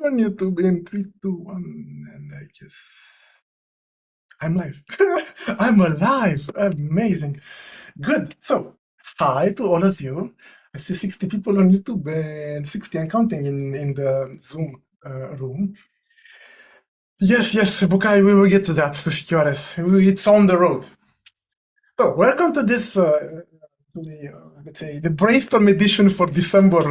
on YouTube in 3, 2, 1, and I'm live. I'm alive. Amazing. Good. So, hi to all of you. I see 60 people on YouTube and 60 and counting in the Zoom room. Yes, Bukai, we will get to that, to CQRS. It's on the road. So, welcome to this, let's say, the brainstorm edition for December,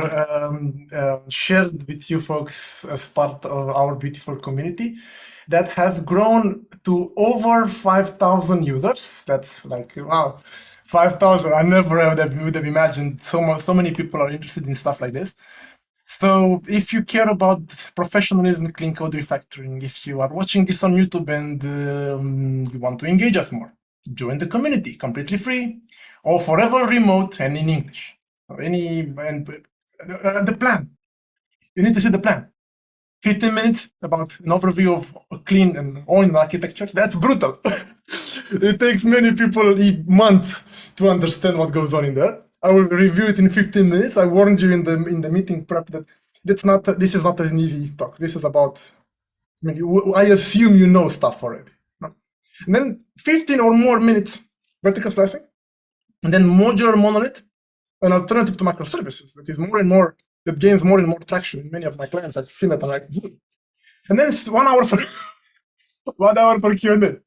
shared with you folks as part of our beautiful community that has grown to over 5,000 users. That's like, wow, 5,000. I never would have imagined so many people are interested in stuff like this. So if you care about professionalism, clean code refactoring, if you are watching this on YouTube and you want to engage us more, join the community, completely free, or forever remote and in English. Or the plan. You need to see the plan. 15 minutes about an overview of clean and own architectures. That's brutal. It takes many people months to understand what goes on in there. I will review it in 15 minutes. I warned you in the meeting prep that this is not an easy talk. This is about, I assume you know stuff already. And then 15 or more minutes vertical slicing, and then modular monolith, an alternative to microservices that is that gains more and more traction in many of my clients. I've seen it. I'm like, and then it's 1 hour for 1 hour for Q&A.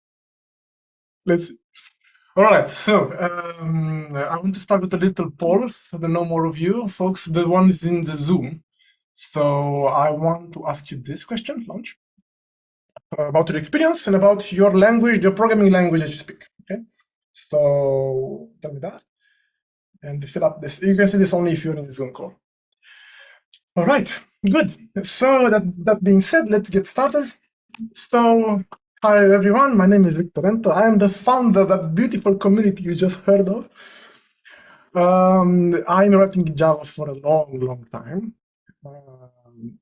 Let's see. All right, so I want to start with a little poll so to know more of you folks, the ones in the Zoom. So I want to ask you this question, Launch, about your experience and about your language, your programming language that you speak. Okay, so tell me that, and fill up this. You can see this only if you're in the Zoom call. All right, good. So that being said, let's get started. So hi everyone, my name is Victor Ento. I am the founder of that beautiful community you just heard of. I'm writing Java for a long time.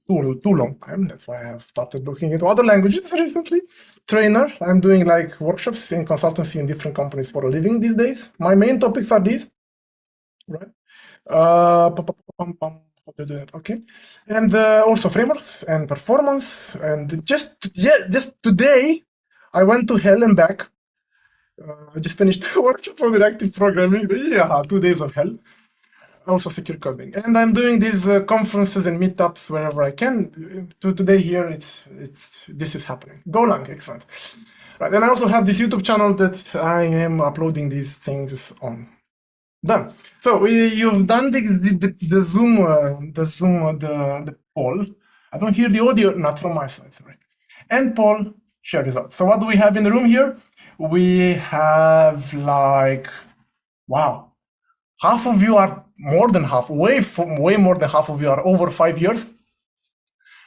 Too long time. That's why I have started looking into other languages recently. Trainer. I'm doing like workshops in consultancy in different companies for a living these days. My main topics are these, right? Okay, and also frameworks and performance. And just today, I went to hell and back. I just finished the workshop on reactive programming. Yeah, 2 days of hell. Also secure coding, and I'm doing these conferences and meetups wherever I can. Today here, this is happening. Golang, excellent. Right, and I also have this YouTube channel that I am uploading these things on. Done. So you've done the poll. I don't hear the audio, not from my side, sorry. And poll, share results. So what do we have in the room here? We have like, wow, half of you are more than half, way more than half of you are over 5 years.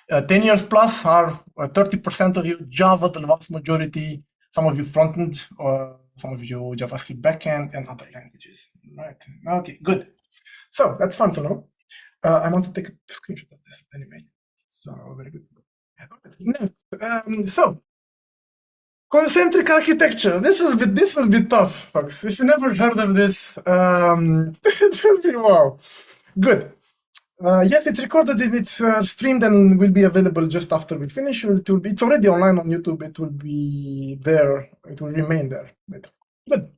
10 years plus are 30% of you Java, the vast majority, some of you frontend, some of you JavaScript backend, and other languages. Right. Okay, good. So that's fun to know. I want to take a screenshot of this anyway. So very good. So concentric architecture. This will be tough, folks. If you never heard of this, it will be wow. Good. Yes, it's recorded and it's streamed and will be available just after we finish. It's already online on YouTube. It will be there. It will remain there later. Good.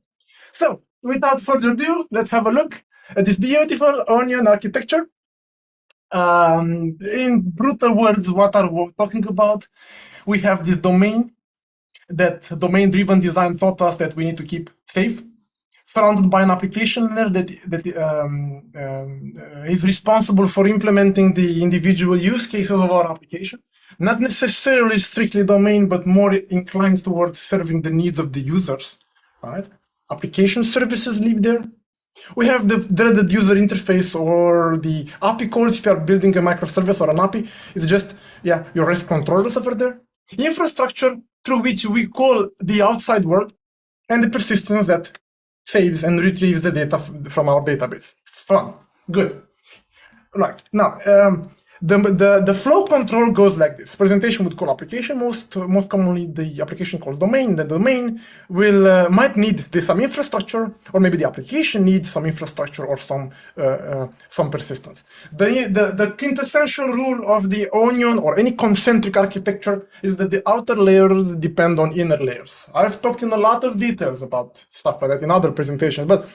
So without further ado, let's have a look at this beautiful onion architecture. In brutal words, what are we talking about? We have this domain. That domain-driven design taught us that we need to keep safe, surrounded by an application layer that is responsible for implementing the individual use cases of our application. Not necessarily strictly domain, but more inclined towards serving the needs of the users, right? Application services live there. We have the dreaded user interface or the API calls. If you are building a microservice or an API, it's just, your REST controllers over there. Infrastructure through which we call the outside world, and the persistence that saves and retrieves the data from our database. Fun, good. Right, now, the flow control goes like this. Presentation would call application, most commonly the application called domain. The domain will might need some infrastructure, or maybe the application needs some infrastructure or some persistence. The quintessential rule of the onion or any concentric architecture is that the outer layers depend on inner layers. I've talked in a lot of details about stuff like that in other presentations, but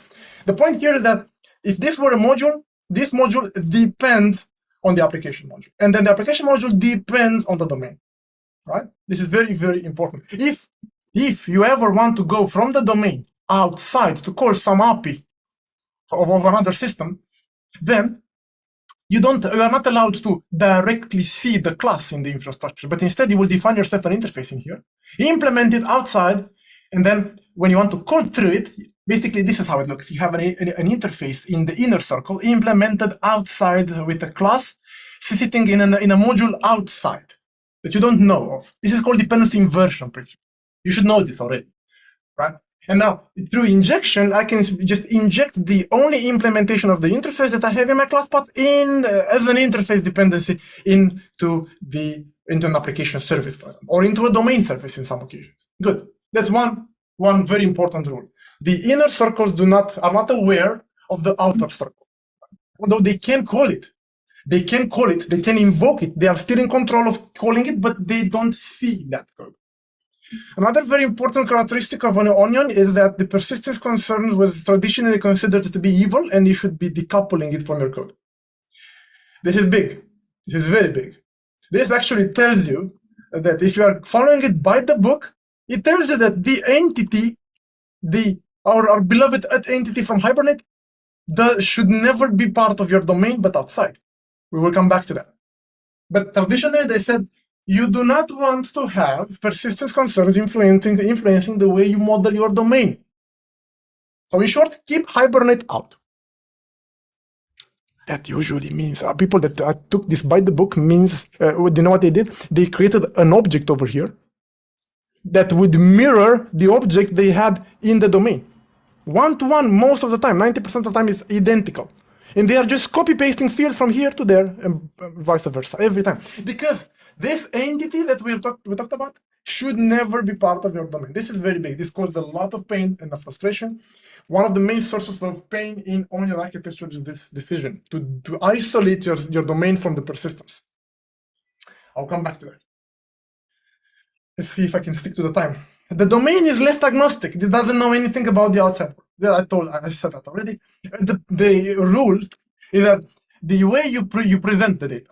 the point here is that if this were a module, this module depends on the application module, and then the application module depends on the domain, right? This is very, very important. If you ever want to go from the domain outside to call some API of another system, then you are not allowed to directly see the class in the infrastructure, but instead you will define yourself an interface in here, implement it outside, and then when you want to call through it, basically this is how it looks. You have an interface in the inner circle implemented outside with a class sitting in a module outside that you don't know of. This is called dependency inversion principle. You should know this already, right? And now through injection, I can just inject the only implementation of the interface that I have in my class path in as an interface dependency into an application service, for example, or into a domain service in some occasions. Good. That's one very important rule. The inner circles are not aware of the outer circle, although they can call it. They can call it. They can invoke it. They are still in control of calling it, but they don't see that code. Another very important characteristic of an onion is that the persistence concern was traditionally considered to be evil, and you should be decoupling it from your code. This is big. This is very big. This actually tells you that if you are following it by the book, it tells you that the entity, our beloved entity from Hibernate, should never be part of your domain, but outside. We will come back to that. But traditionally, they said, you do not want to have persistence concerns influencing the way you model your domain. So in short, keep Hibernate out. That usually means people that took this by the book means, do you know what they did? They created an object over here that would mirror the object they had in the domain. One-to-one most of the time, 90% of the time is identical. And they are just copy-pasting fields from here to there and vice versa every time. Because this entity that we talked about should never be part of your domain. This is very big. This causes a lot of pain and frustration. One of the main sources of pain in onion architecture is this decision to isolate your domain from the persistence. I'll come back to that. Let's see if I can stick to the time. The domain is left agnostic. It doesn't know anything about the outside world. I said that already. The rule is that the way you present the data,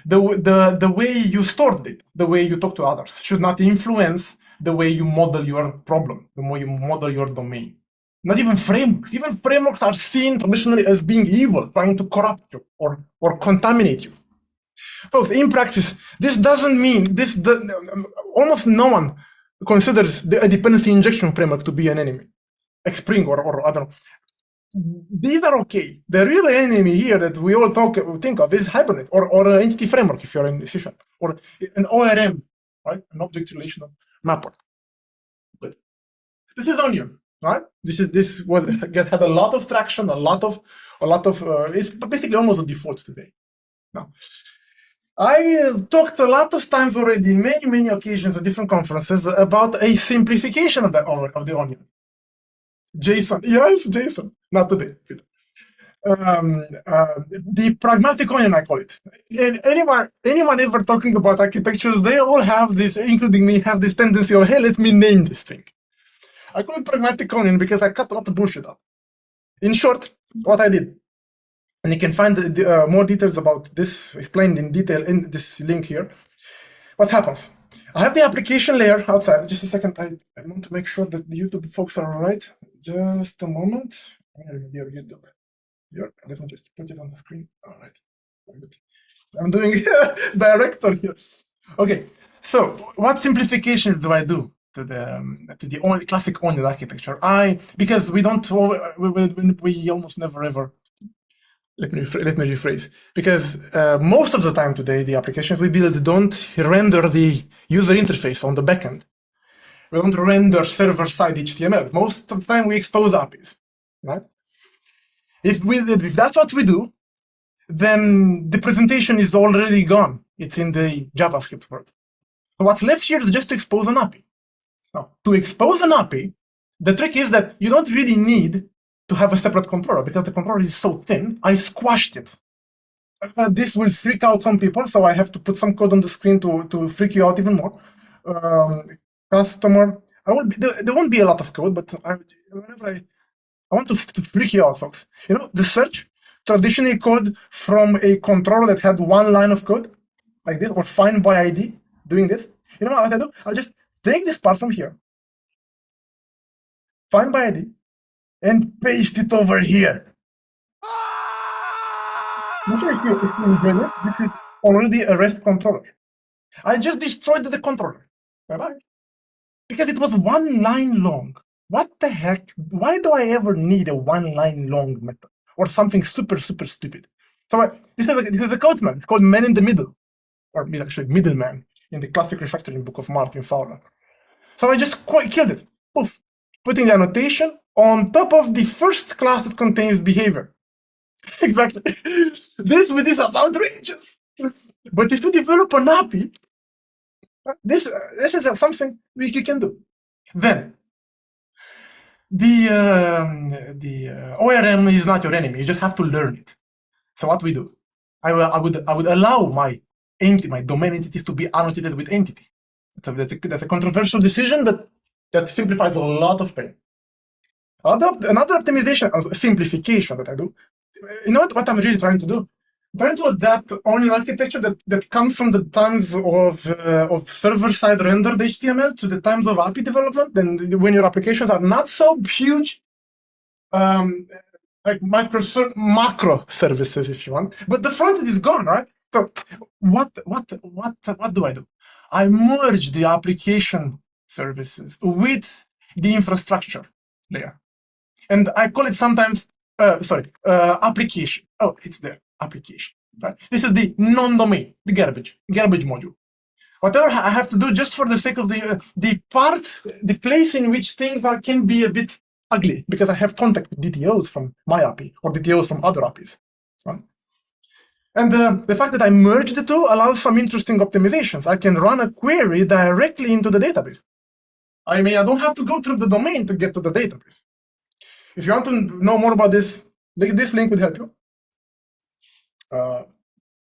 the way you store data, the way you talk to others should not influence the way you model your problem, the way you model your domain. Not even frameworks. Even frameworks are seen traditionally as being evil, trying to corrupt you or contaminate you. Folks, in practice, this doesn't mean almost no one considers a dependency injection framework to be an enemy, like Spring or I don't know. These are okay. The real enemy here that we all think of is Hibernate or an entity framework if you're in C#, or an ORM, right? An object relational mapper. But this is Onion, right? This had a lot of traction, a lot of it's basically almost a default today. Now, I talked a lot of times already, in many occasions at different conferences, about a simplification of the onion. JSON, yes, JSON, not today. The pragmatic onion, I call it. And anyone ever talking about architectures, they all have this, including me, have this tendency of, hey, let me name this thing. I call it pragmatic onion because I cut a lot of bullshit out. In short, what I did, and you can find more details about this explained in detail in this link here. What happens? I have the application layer outside. Just a second. I want to make sure that the YouTube folks are all right. Just a moment. Here, YouTube. Here, let me just put it on the screen. All right. I'm doing director here. Okay. So, what simplifications do I do to the classic onion architecture? Because we don't, we almost never ever. Let me rephrase, because most of the time today, the applications we build don't render the user interface on the backend. We don't render server-side HTML. Most of the time, we expose APIs, right? If that's what we do, then the presentation is already gone. It's in the JavaScript world. So what's left here is just to expose an API. Now, to expose an API, the trick is that you don't really need to have a separate controller because the controller is so thin. I squashed it. This will freak out some people, so I have to put some code on the screen to freak you out even more. Customer, there won't be a lot of code, but whenever I want to freak you out, folks. You know, the search traditionally called from a controller that had one line of code, like this, or find by ID, doing this. You know what I do? I'll just take this part from here, find by ID, and paste it over here. I'm sure if you enjoy it, this is already a REST controller. I just destroyed the controller. Bye-bye. Because it was one line long. What the heck? Why do I ever need a one line long method or something super, super stupid? So this is a code man. It's called man in the middle, or actually middleman in the classic refactoring book of Martin Fowler. So I just killed it. Poof. Putting the annotation on top of the first class that contains behavior. Exactly. This is outrageous. But if you develop an API, this is something you can do. Then the ORM is not your enemy. You just have to learn it. So what we do, I would allow my domain entities to be annotated with entity. That's a controversial decision, but that simplifies a lot of pain. Another optimization, simplification that I do. You know what I'm really trying to do? I'm trying to adapt onion architecture that comes from the times of server-side rendered HTML to the times of API development. Then when your applications are not so huge, like macro services, if you want, but the front end is gone, right? So what do I do? I merge the application services with the infrastructure layer, and I call it sometimes application. Oh, it's there, application. Right? This is the non-domain, the garbage module. Whatever I have to do just for the sake of the place in which things can be a bit ugly, because I have contact with DTOs from my API or DTOs from other APIs. Right? And the fact that I merge the two allows some interesting optimizations. I can run a query directly into the database. I don't have to go through the domain to get to the database. If you want to know more about this link would help you.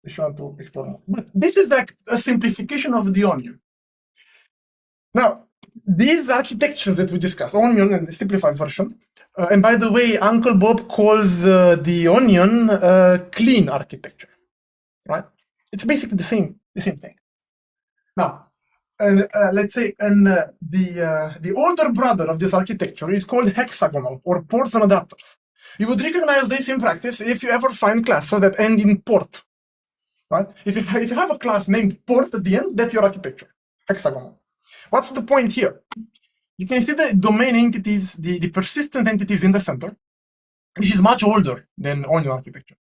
If you want to explore more. But this is like a simplification of the onion. Now, these architectures that we discussed, onion and the simplified version, and by the way, Uncle Bob calls the onion clean architecture, right? It's basically the same thing. Now, and let's say, the older brother of this architecture is called hexagonal, or ports and adapters. You would recognize this in practice if you ever find classes that end in port, right? If you have a class named port at the end, that's your architecture, hexagonal. What's the point here? You can see the domain entities, the persistent entities in the center, which is much older than onion architecture.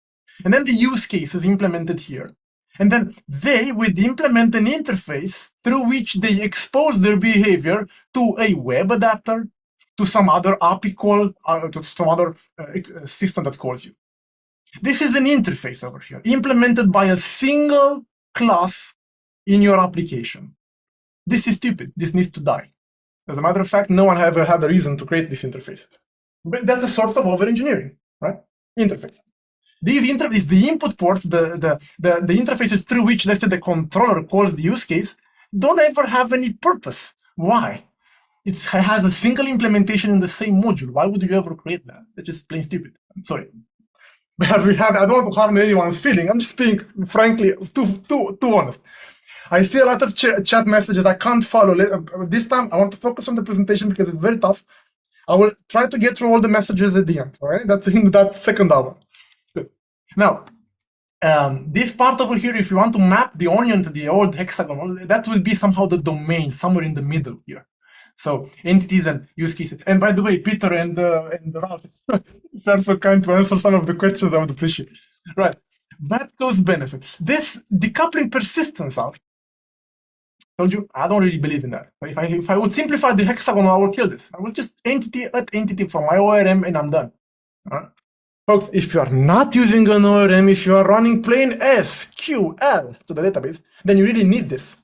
And then the use case is implemented here. And then they would implement an interface through which they expose their behavior to a web adapter, to some other API call, to some other system that calls you. This is an interface over here, implemented by a single class in your application. This is stupid. This needs to die. As a matter of fact, no one ever had a reason to create this interface. But that's a sort of overengineering, right? Interfaces. These interfaces, the input ports, the interfaces through which, let's say, the controller calls the use case, don't ever have any purpose. Why? It has a single implementation in the same module. Why would you ever create that? That's just plain stupid. I'm sorry. But I don't want to harm anyone's feeling. I'm just being, frankly, too honest. I see a lot of chat messages I can't follow. This time, I want to focus on the presentation because it's very tough. I will try to get through all the messages at the end. All right, that's in that second hour. Good. Now, this part over here, if you want to map the onion to the old hexagonal, that will be somehow the domain, somewhere in the middle here. So entities and use cases. And by the way, Peter and Ralph, if you're so kind to answer some of the questions, I would appreciate. Right. Bad cost benefit. This decoupling persistence out. Told you, I don't really believe in that. If I would simplify the hexagonal, I would kill this. I would just entity at entity from my ORM and I'm done. Folks, if you are not using an ORM, if you are running plain SQL to the database, then you really need this.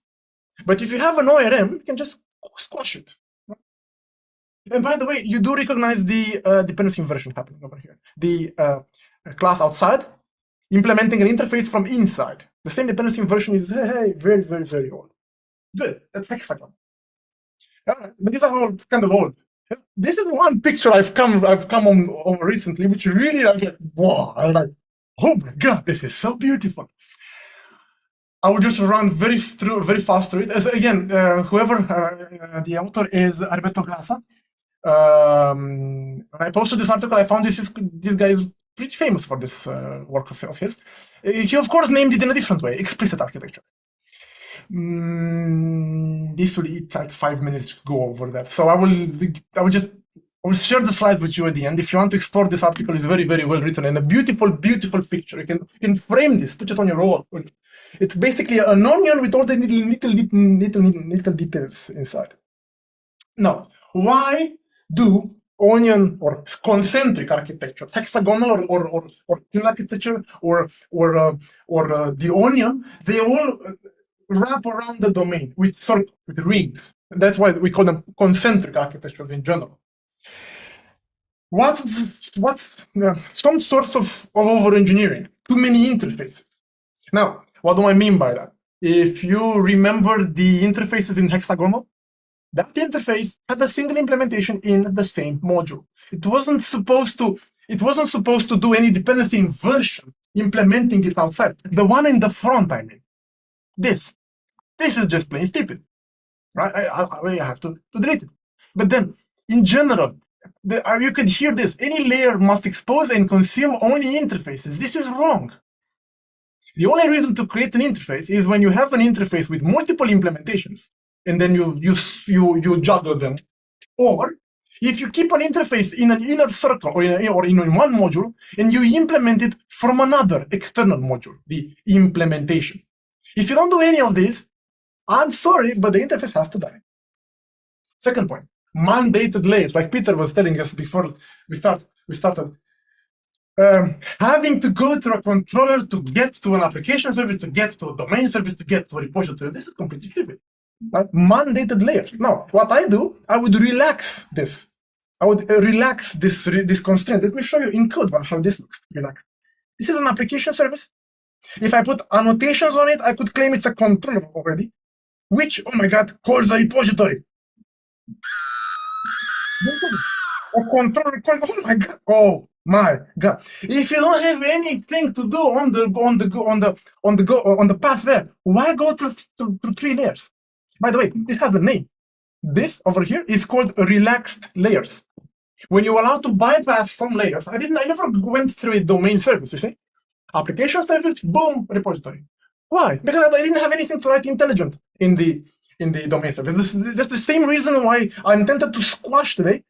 But if you have an ORM, you can just squash it. And by the way, you do recognize the dependency inversion happening over here. The class outside implementing an interface from inside. The same dependency inversion is very, very, very old. Good, that's Hexagonal. But these are all kind of old. This is one picture I've come on over recently, which really I'm like, wow! I'm like, oh my god, this is so beautiful. I will just run very fast through it. As again, whoever the author is Alberto Grassa. When I posted this article, I found this guy is pretty famous for this work of his. He of course named it in a different way, explicit architecture. This will eat like 5 minutes to go over that. So I will share the slides with you at the end. If you want to explore this article, it's very, very well written and a beautiful, beautiful picture. You can frame this, put it on your wall. It's basically an onion with all the little details inside. Now, why do onion or concentric architecture, hexagonal or architecture or the onion, they all wrap around the domain with rings. That's why we call them concentric architectures in general. What's some sorts of overengineering? Too many interfaces. Now, what do I mean by that? If you remember the interfaces in hexagonal, that interface had a single implementation in the same module. It wasn't supposed to do any dependency inversion, implementing it outside. The one in the front, I mean. This is just plain stupid, right? I have to delete it. But then, in general, you could hear this. Any layer must expose and consume only interfaces. This is wrong. The only reason to create an interface is when you have an interface with multiple implementations, and then you juggle them. Or if you keep an interface in an inner circle or in one module, and you implement it from another external module, the implementation. If you don't do any of these, I'm sorry, but the interface has to die. Second point, mandated layers, like Peter was telling us before we started. Having to go through a controller to get to an application service, to get to a domain service, to get to a repository. This is completely stupid. Right? Mandated layers. Now, what I do, I would relax this. I would relax this constraint. Let me show you in code how this looks. Relax. This is an application service. If I put annotations on it, I could claim it's a controller already, which, oh my god, calls a repository. A controller calls, oh my god. If you don't have anything to do on the path there, why go to 3 layers? By the way, this has a name. This over here is called relaxed layers. When you're allowed to bypass some layers, I never went through a domain service, you see? Application service, boom, repository. Why? Because I didn't have anything to write intelligent in the domain service. That's the same reason why I'm tempted to squash today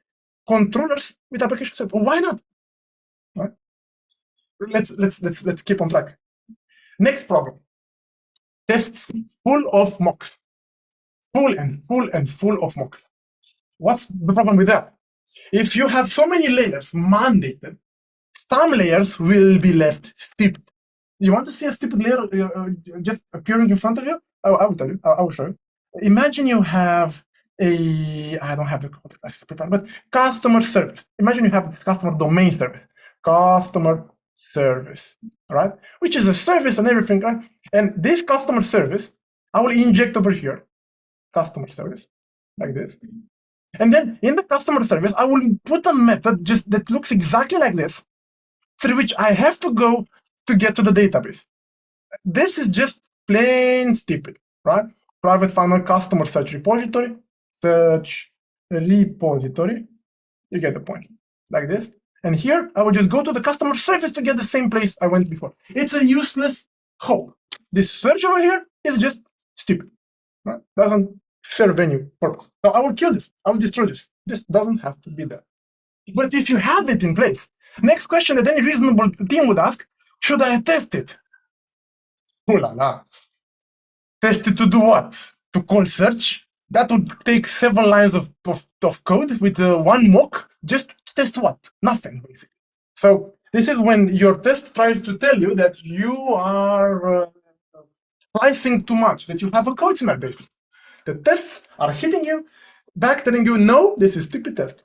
controllers with application service. Why not? Right? Let's keep on track. Next problem. Tests full of mocks. Full of mocks. What's the problem with that? If you have so many layers mandated, some layers will be left stupid. You want to see a stupid layer just appearing in front of you? I will tell you. I will show you. Imagine you have I don't have the code prepared, but customer service. Imagine you have this customer domain service. Customer service, right? Which is a service and everything, right? And this customer service, I will inject over here. Customer service, like this. And then in the customer service, I will put a method that looks exactly like this, through which I have to go to get to the database. This is just plain stupid, right? Private final customer search repository. You get the point, like this. And here, I will just go to the customer service to get the same place I went before. It's a useless hole. This search over here is just stupid. Right? Doesn't serve any purpose. So I will kill this. I will destroy this. This doesn't have to be there. But if you had it in place, next question that any reasonable team would ask, should I test it? Ooh la la. Test it to do what? To call search? That would take 7 lines of code with one mock. Just to test what? Nothing, basically. So This is when your test tries to tell you that you are slicing too much, that you have a code smell, basically. The tests are hitting you back, telling you, no, this is stupid test.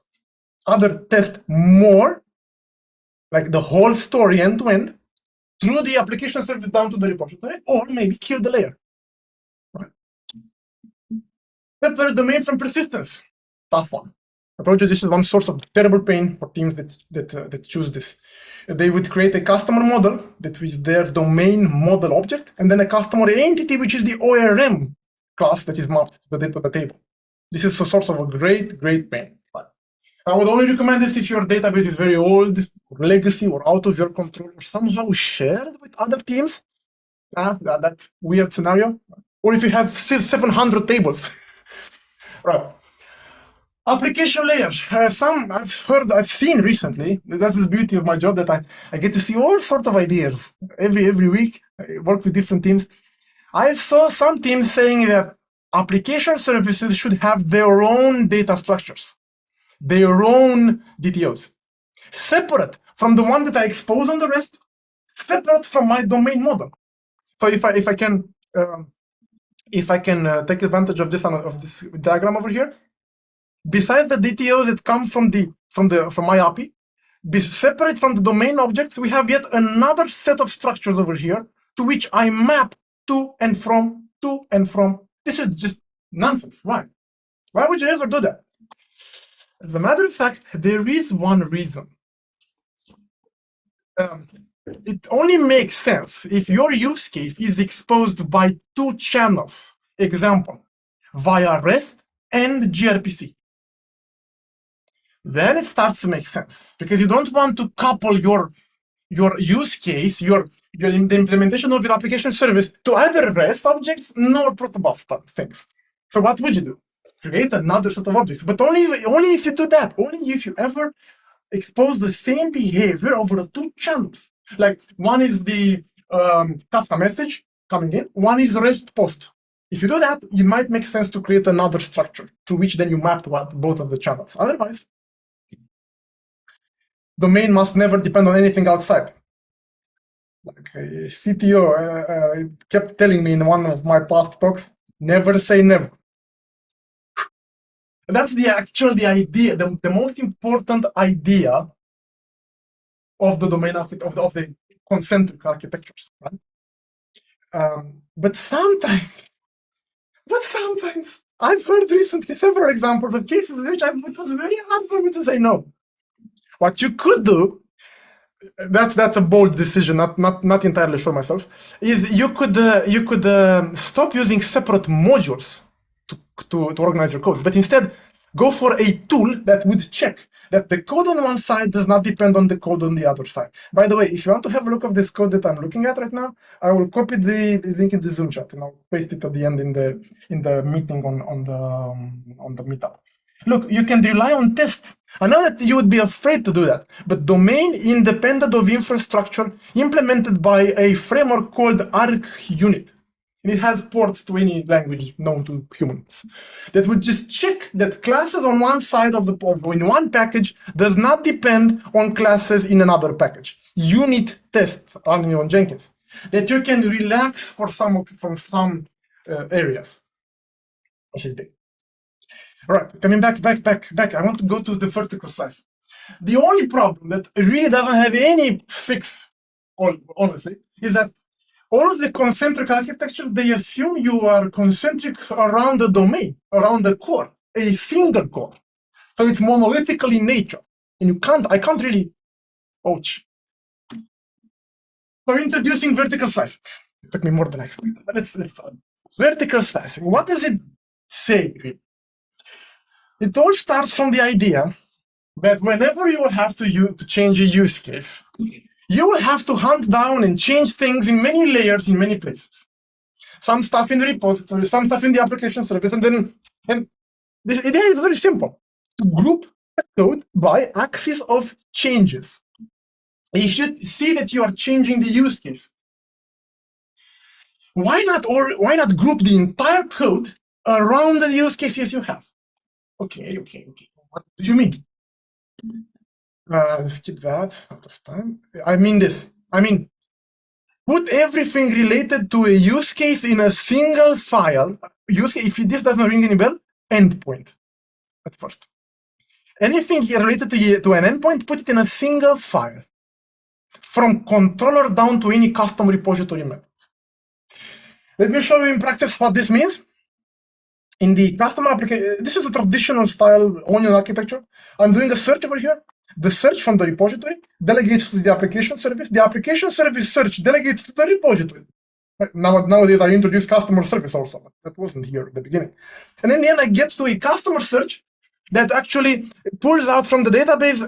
Other test more, like the whole story end to end, through the application service down to the repository, or maybe kill the layer. Right? Separate domain from persistence. Tough one. I told you this is one source of terrible pain for teams that choose this. They would create a customer model that is their domain model object, and then a customer entity, which is the ORM class that is mapped to the table. This is a source of a great pain. But I would only recommend this if your database is very old, or legacy, or out of your control, or somehow shared with other teams. That weird scenario. Or if you have 700 tables. Right. Application layer. I've seen recently, that's the beauty of my job, that I get to see all sorts of ideas every week. I work with different teams. I saw some teams saying that application services should have their own data structures, their own DTOs, separate from the one that I expose on the rest, separate from my domain model. So if I can take advantage of this diagram over here, besides the DTOs that come from my API, be separate from the domain objects, we have yet another set of structures over here to which I map to and from. This is just nonsense. Why? Why would you ever do that? As a matter of fact, there is one reason. It only makes sense if your use case is exposed by two channels. Example, via REST and gRPC. Then it starts to make sense, because you don't want to couple your use case, the implementation of your application service to either REST objects nor protobuf things. So what would you do? Create another set of objects, but only if you do that, only if you ever expose the same behavior over the two channels. Like one is the Kafka message coming in, one is REST post. If you do that, it might make sense to create another structure to which then you map both of the channels. Otherwise, domain must never depend on anything outside. Like a CTO kept telling me in one of my past talks, never say never. That's the idea, the most important idea of the domain of the concentric architectures, right? But sometimes I've heard recently several examples of cases in which it was very hard for me to say no. What you could do, that's a bold decision, not entirely sure myself, is you could stop using separate modules to organize your code, but instead go for a tool that would check that the code on one side does not depend on the code on the other side. By the way, if you want to have a look at this code that I'm looking at right now, I will copy the link in the Zoom chat and I'll paste it at the end in the meeting on the meetup. Look, you can rely on tests. I know that you would be afraid to do that, but domain independent of infrastructure implemented by a framework called ArcUnit. And it has ports to any language known to humans. That would just check that classes on one side in one package does not depend on classes in another package. Unit test running on Jenkins. That you can relax from some areas, which is big. All right, coming back. I want to go to the vertical slice. The only problem that really doesn't have any fix, honestly, is that all of the concentric architecture, they assume you are concentric around the domain, around the core, a single core. So it's monolithical in nature. And I can't really ouch. So introducing vertical slicing. It took me more than I expected, but let's start. Vertical slicing, what does it say? It all starts from the idea that whenever you will have to change a use case, you will have to hunt down and change things in many layers in many places. Some stuff in the repository, some stuff in the application service, and the idea is very simple: to group the code by axis of changes. You should see that you are changing the use case. Why not group the entire code around the use cases you have? Okay. What do you mean? Skip that, out of time. I mean this. I mean, put everything related to a use case in a single file. Use case, if this doesn't ring any bell, endpoint at first. Anything related to an endpoint, put it in a single file. From controller down to any custom repository methods. Let me show you in practice what this means. In the custom application, this is a traditional style onion architecture. I'm doing a search over here. The search from the repository delegates to the application service. The application service search delegates to the repository. Nowadays, I introduce customer service also, but that wasn't here at the beginning. And in the end, I get to a customer search that actually pulls out from the database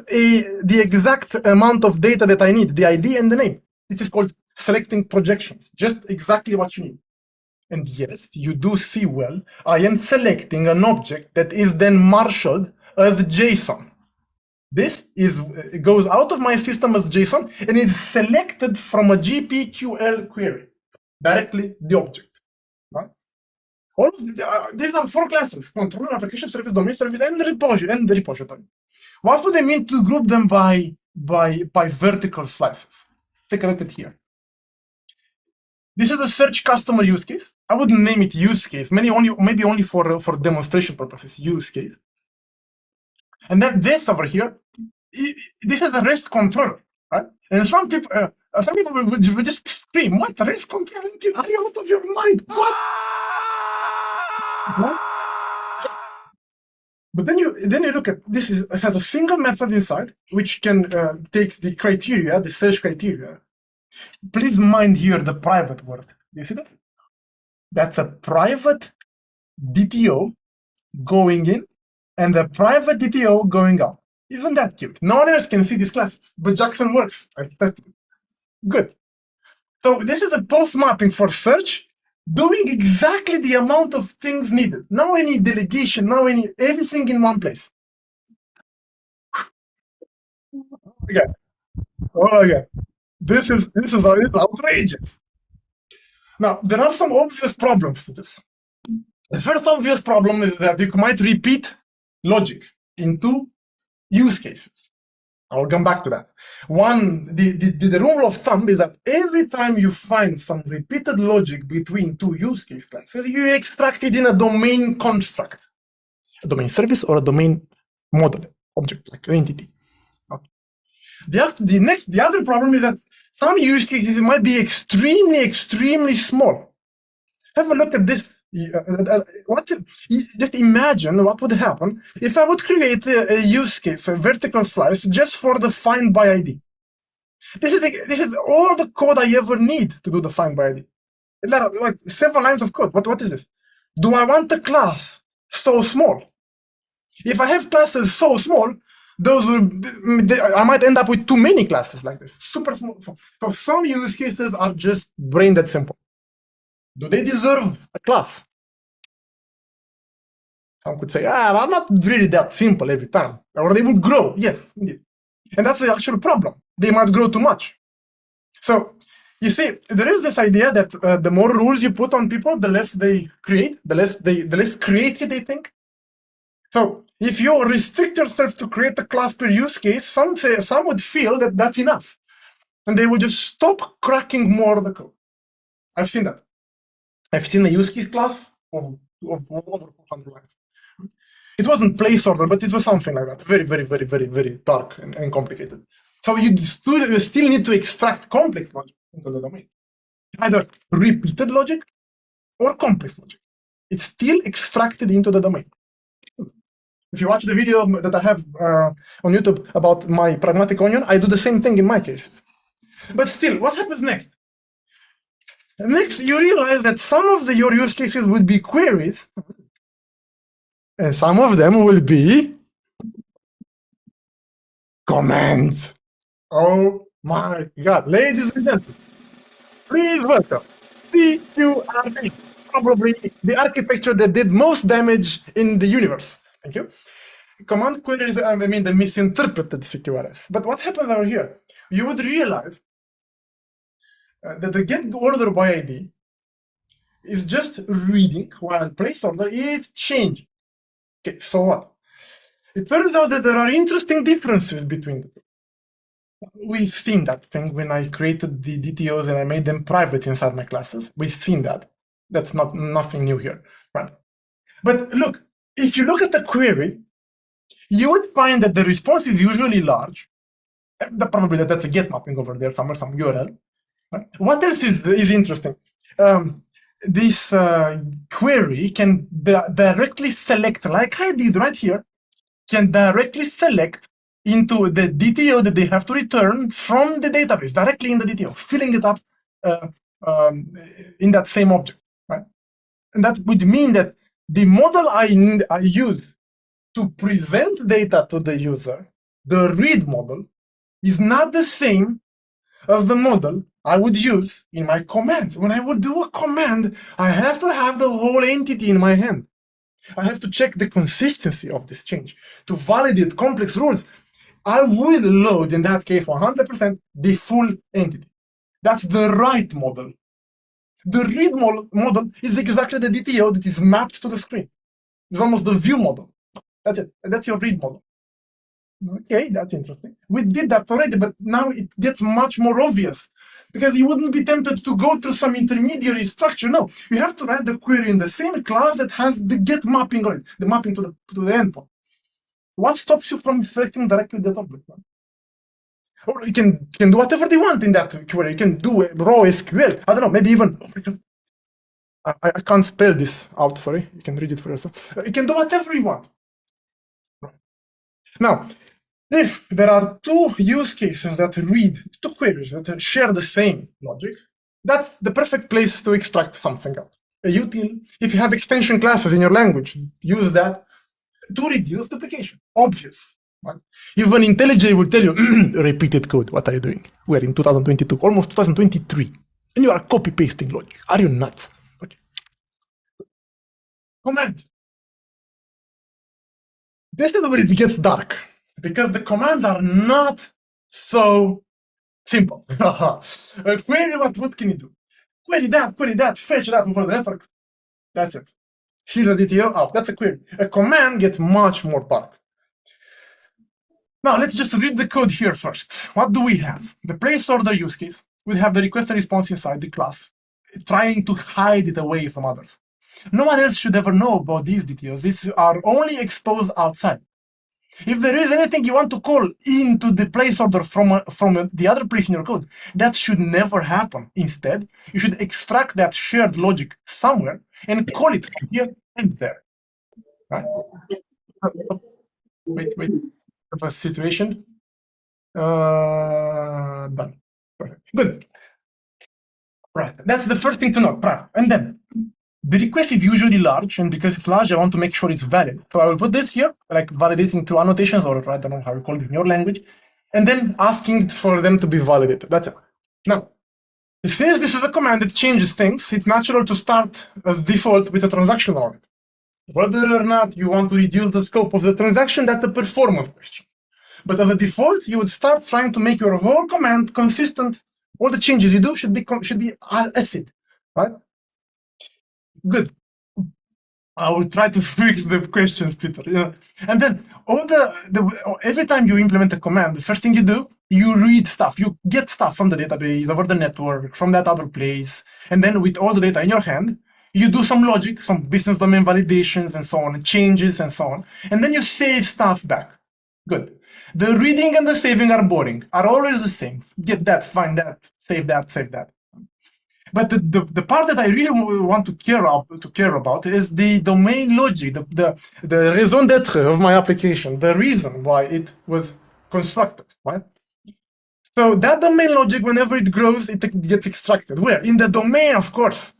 the exact amount of data that I need, the ID and the name. This is called selecting projections, just exactly what you need. And yes, you do see well, I am selecting an object that is then marshaled as JSON. This goes out of my system as JSON and is selected from a GPQL query, directly the object. Right? All of these are 4 classes: controller, application service, domain service, and the repository. What would I mean to group them by vertical slices? Take a look at here. This is a search customer use case. I wouldn't name it use case, maybe only for demonstration purposes, use case. And then this over here, this is a REST controller, right? And some people would just scream, "What, REST controller? Are you out of your mind? What?" But then you look at this. It has a single method inside which can take the criteria, the search criteria. Please mind here the private word. You see that? That's a private DTO going in and a private DTO going out. Isn't that cute? No one else can see these classes, but Jackson works. That's good. So this is a post mapping for search, doing exactly the amount of things needed. No any delegation, everything in one place. Again. Oh, again. This is outrageous. Now, there are some obvious problems to this. The first obvious problem is that you might repeat logic into use cases. I'll come back to that. The rule of thumb is that every time you find some repeated logic between 2 use case classes, you extract it in a domain construct, a domain service or a domain model object, like an entity. Okay. The other problem is that some use cases might be extremely small. Have a look at this. Just imagine what would happen if I would create a use case, a vertical slice, just for the find by ID. This is all the code I ever need to do the find by ID. Like 7 lines of code. What is this? Do I want a class so small? If I have classes so small, I might end up with too many classes like this, super small. So some use cases are just brain dead simple. Do they deserve a class? Some could say, I'm not really that simple every time. Or they will grow. Yes, indeed. And that's the actual problem. They might grow too much. So, you see, there is this idea that the more rules you put on people, the less they create, the less creative they think. So, if you restrict yourself to create a class per use case, some would feel that that's enough. And they would just stop cracking more of the code. I've seen that. I've seen a use case class of over 400 lines. It wasn't place order, but it was something like that. Very dark and complicated. So you still need to extract complex logic into the domain. Either repeated logic or complex logic. It's still extracted into the domain. If you watch the video that I have on YouTube about my pragmatic onion, I do the same thing in my case. But still, what happens next? Next, you realize that some of your use cases would be queries, and some of them will be comments. Oh my God. Ladies and gentlemen, please welcome CQRT, probably the architecture that did most damage in the universe. Thank you. Command queries, I mean the misinterpreted CQRS. But what happens over here? You would realize that the get order by ID is just reading while place order is changing. Okay, so what? It turns out that there are interesting differences between the two. We've seen that thing when I created the DTOs and I made them private inside my classes. We've seen that. That's not nothing new here, right? But look, if you look at the query, you would find that the response is usually large. Probably that's a get mapping over there somewhere, some URL. Right? What else is interesting? This query can directly select, like I did right here, can directly select into the DTO that they have to return from the database, directly in the DTO, filling it up in that same object, right? And that would mean that the model I use to present data to the user, the read model, is not the same as the model I would use in my command. When I would do a command, I have to have the whole entity in my hand. I have to check the consistency of this change. To validate complex rules, I will load, in that case, 100% the full entity. That's the right model. The read model is exactly the DTO that is mapped to the screen. It's almost the view model. That's it. That's your read model. Okay, that's interesting. We did that already, but now it gets much more obvious because you wouldn't be tempted to go through some intermediary structure. No, you have to write the query in the same class that has the get mapping on it, the mapping to the endpoint. What stops you from selecting directly the object? Or you can do whatever they want in that query. You can do raw SQL. I don't know, maybe even. I can't spell this out, sorry. You can read it for yourself. You can do whatever you want. Now, if there are two use cases that read, two queries that share the same logic, that's the perfect place to extract something out. A util, if you have extension classes in your language, use that to reduce duplication. Obvious. Right? Even IntelliJ will tell you, repeated code, what are you doing? We're in 2022, almost 2023, and you are copy-pasting logic. Are you nuts? Okay. Command. This is where it gets dark, because the commands are not so simple. Query, what can you do? Query that, fetch that over the network. That's it. Here's the DTO, oh, that's a query. A command gets much more dark. Now, let's just read the code here first. What do we have? The place order use case. We have the request and response inside the class, trying to hide it away from others. No one else should ever know about these DTOs. These are only exposed outside. If there is anything you want to call into the place order from the other place in your code, that should never happen. Instead, you should extract that shared logic somewhere and call it from here and there. Right? Wait. Of a situation. Done. Perfect. Good. Right. That's the first thing to know. Right. And then the request is usually large, and because it's large, I want to make sure it's valid. So I will put this here, like validating through annotations, or I don't know how you call it in your language, and then asking for them to be validated. That's it. Now, since this is a command that changes things, it's natural to start as default with a transaction on it. Whether or not you want to reduce the scope of the transaction, that's a performance question. But as a default, you would start trying to make your whole command consistent. All the changes you do should be acid, right? Good. I will try to fix the questions, Peter. Yeah. And then every time you implement a command, the first thing you do, you read stuff. You get stuff from the database, over the network, from that other place. And then with all the data in your hand, you do some logic, some business domain validations and so on, changes and so on. And then you save stuff back. Good. The reading and the saving are boring, are always the same. Get that, find that, save that, save that. But the part that I really want to care about is the domain logic, the raison d'etre of my application, the reason why it was constructed, right? So that domain logic, whenever it grows, it gets extracted. Where? In the domain, of course.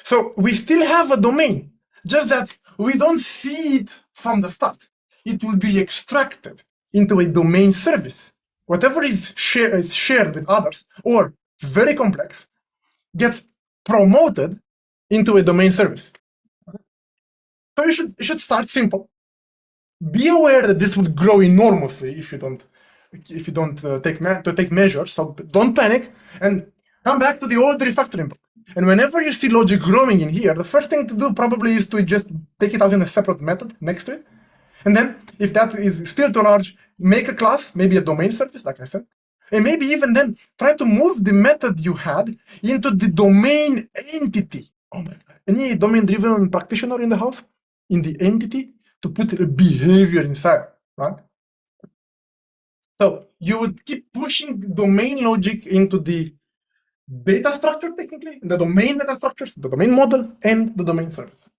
So we still have a domain, just that we don't see it from the start. It will be extracted into a domain service. Whatever is shared with others, or very complex, gets promoted into a domain service. So you should start simple. Be aware that this would grow enormously if you don't take measures. So don't panic and come back to the old refactoring. And whenever you see logic growing in here, the first thing to do probably is to just take it out in a separate method next to it. And then if that is still too large, make a class, maybe a domain service, like I said, And maybe even then try to move the method you had into the domain entity. Oh my God. Any domain-driven practitioner in the house? In the entity to put a behavior inside, right? So you would keep pushing domain logic into the data structure, technically, the domain data structures, the domain model, and the domain service.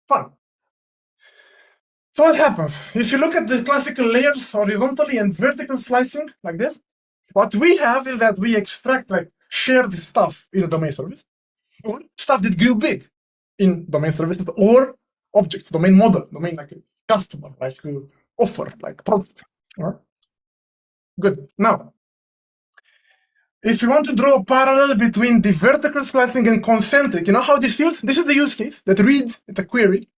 Fun. So what happens? If you look at the classical layers horizontally and vertical slicing like this, what we have is that we extract like shared stuff in a domain service, or stuff that grew big in domain services, or objects, domain model, domain like a customer, like offer, like product. All right? Good. Now, if you want to draw a parallel between the vertical slicing and concentric, you know how this feels? This is the use case that reads, it's a query,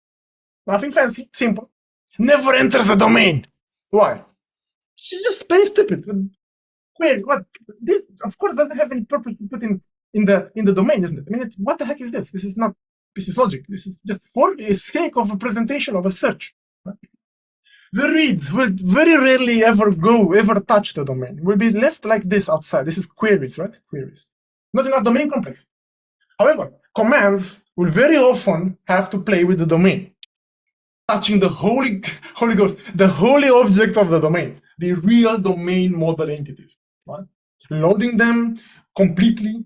nothing fancy, simple, never enters the domain. Why? She's just plain stupid. Query, what? This, of course, doesn't have any purpose to put in the domain, isn't it? I mean, what the heck is this? This is not business logic. This is just for the sake of a presentation of a search. The reads will very rarely ever touch the domain. Will be left like this outside. This is queries, right? Queries. Not enough domain complexity. However, commands will very often have to play with the domain, touching the Holy Ghost, the holy object of the domain, the real domain model entities. Right? Loading them completely,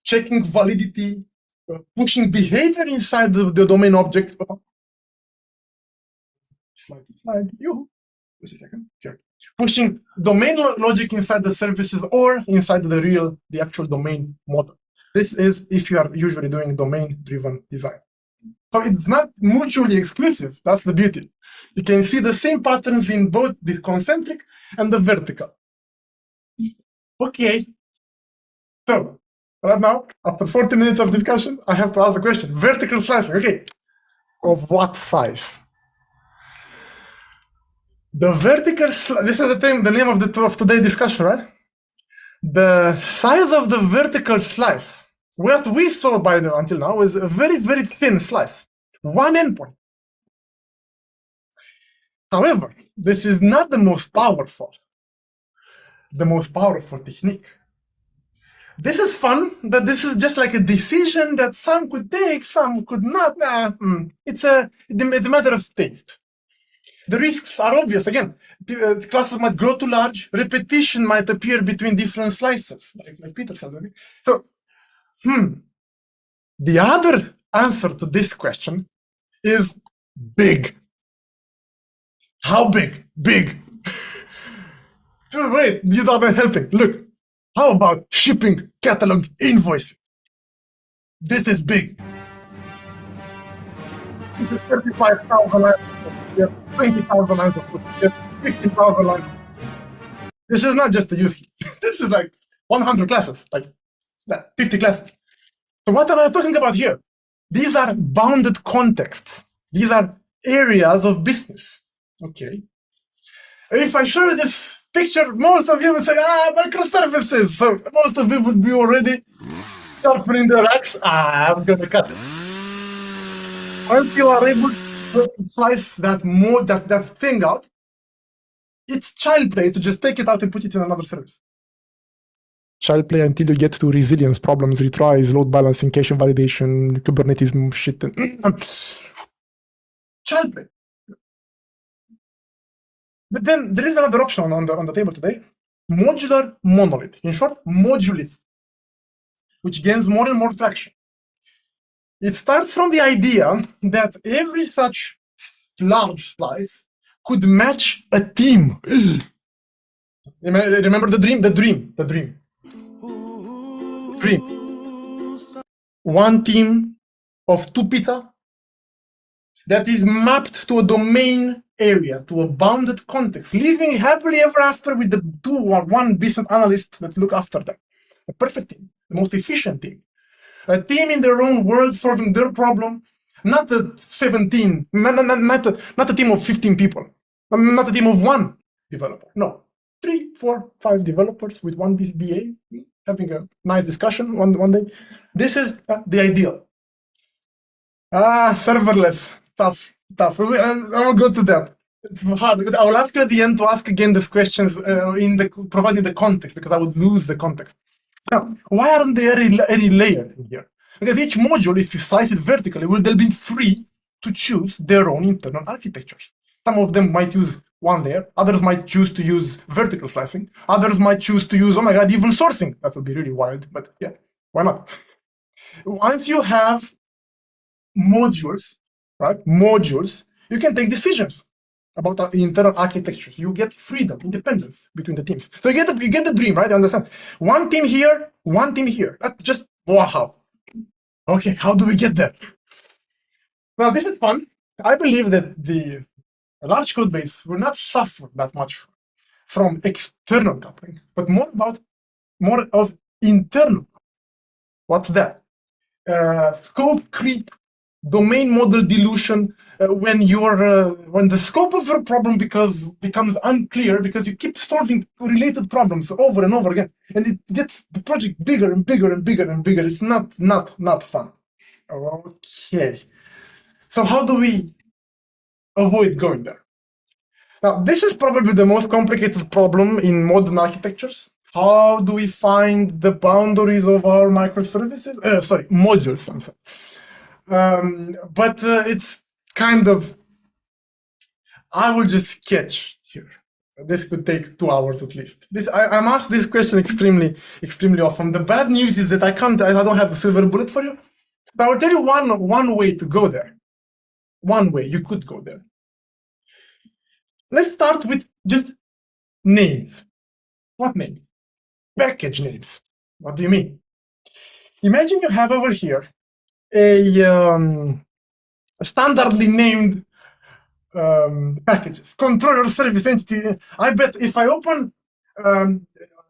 checking validity, pushing behavior inside the domain object. Slide view. Just a second. Here. Pushing domain logic inside the services or inside the actual domain model. This is if you are usually doing domain-driven design. So it's not mutually exclusive. That's the beauty. You can see the same patterns in both the concentric and the vertical. Okay. So right now, after 40 minutes of discussion, I have to ask the question. Vertical slicing. Okay. Of what size? The vertical, this is the name of today's discussion, right? The size of the vertical slice, what we saw until now is a very, very thin slice, one endpoint. However, this is not the most powerful technique. This is fun, but this is just like a decision that some could take, some could not. It's a matter of taste. The risks are obvious. Again, classes might grow too large. Repetition might appear between different slices, like Peter said. So, the other answer to this question is big. How big? Big. Wait, you aren't helping. Look, how about shipping, catalog, invoice? This is big. This is 35,000 lines. 20,000 lines of code. 15,000 lines. This is not just the use case. This is like 100 classes, like 50 classes. So what am I talking about here? These are bounded contexts. These are areas of business. Okay. If I show you this picture, most of you will say, microservices. So most of you would be already sharpening their axe. I'm going to cut it. Once you are able to slice that thing out, it's child play to just take it out and put it in another service. Child play until you get to resilience problems, retries, load balancing, cache validation, Kubernetes shit. Child play. But then there is another option on the table today. Modular monolith. In short, Modulith, which gains more and more traction. It starts from the idea that every such large slice could match a team. Remember the dream. One team of 2 pizza that is mapped to a domain area, to a bounded context, living happily ever after with the 2 or 1 business analyst that look after them. A perfect team, the most efficient team. A team in their own world solving their problem, not a 17, not a team of 15 people, not a team of 1 developer. No, 3, 4, 5 developers with 1 BA having a nice discussion one day. This is the ideal. Serverless, tough. I will go to that. It's hard because I will ask you at the end to ask again these questions providing the context because I would lose the context. Now, why aren't they any layered in here? Because each module, if you slice it vertically, will then be free to choose their own internal architectures. Some of them might use one layer, others might choose to use vertical slicing, others might choose to use, oh my god, even sourcing. That would be really wild, but yeah, why not? Once you have modules, right? Modules, you can take decisions about internal architectures. You get freedom, independence between the teams. So you get the dream, right? You understand? One team here, one team here. That's just wow. Okay, how do we get there? Now this is fun. I believe that the large code base will not suffer that much from external coupling, but more of internal. What's that? Scope creep, domain model dilution, when the scope of your problem becomes unclear because you keep solving related problems over and over again, and it gets the project bigger and bigger and bigger and bigger. It's not fun. Okay, so how do we avoid going there? Now, this is probably the most complicated problem in modern architectures. How do we find the boundaries of our microservices? Modules. I'm sorry. But it's kind of, I will just sketch here. This could take 2 hours at least. I'm asked this question extremely often. The bad news is that I don't have a silver bullet for you. But I will tell you one way to go there. One way you could go there. Let's start with just names. What names? Package names. What do you mean? Imagine you have over here a standardly named packages, controller, service, entity. I bet if I open,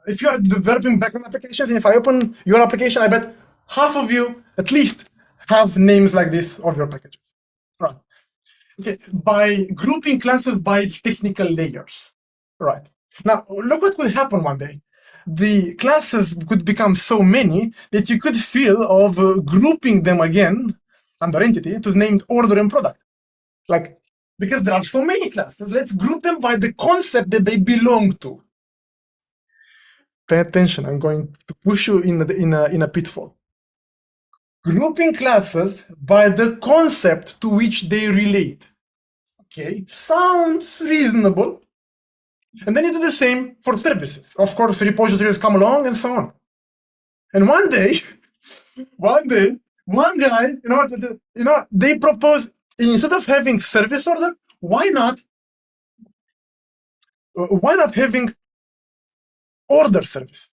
if you are developing backend applications, and if I open your application, I bet half of you at least have names like this of your packages. Right. Okay. By grouping classes by technical layers. Right. Now, look what will happen one day. The classes could become so many that you could feel of grouping them again under entity to named order and product. Like, because there are so many classes, let's group them by the concept that they belong to. Pay attention, I'm going to push you in a pitfall. Grouping classes by the concept to which they relate. Okay, sounds reasonable. And then you do the same for services. Of course, repositories come along and so on. And one day, one guy, they propose, instead of having service order, why not having order service?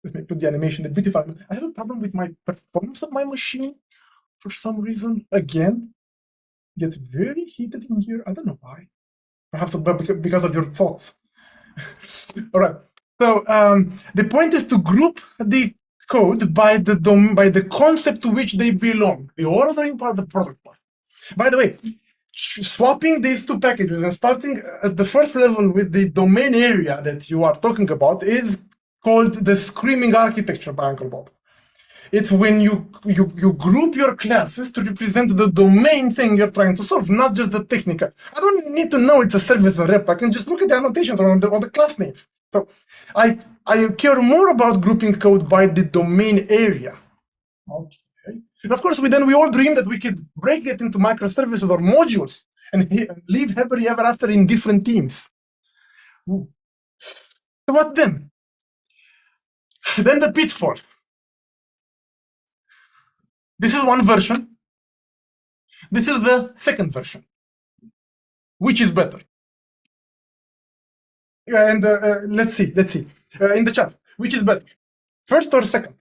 Let me put the animation, the beautiful. I have a problem with my performance of my machine for some reason. Again, get very heated in here. I don't know why. Perhaps because of your thoughts. All right. So the point is to group the code by the concept to which they belong, the ordering part, the product part. By the way, swapping these two packages and starting at the first level with the domain area that you are talking about is called the screaming architecture by Uncle Bob. It's when you group your classes to represent the domain thing you're trying to solve, not just the technical. I don't need to know it's a service or rep. I can just look at the annotations or the class names. So I care more about grouping code by the domain area. Okay. And of course, we all dream that we could break it into microservices or modules and live happily ever after in different teams. Ooh. So what then? Then the pitfall. This is one version. This is the second version. Which is better? And let's see. In the chat, which is better? First or second?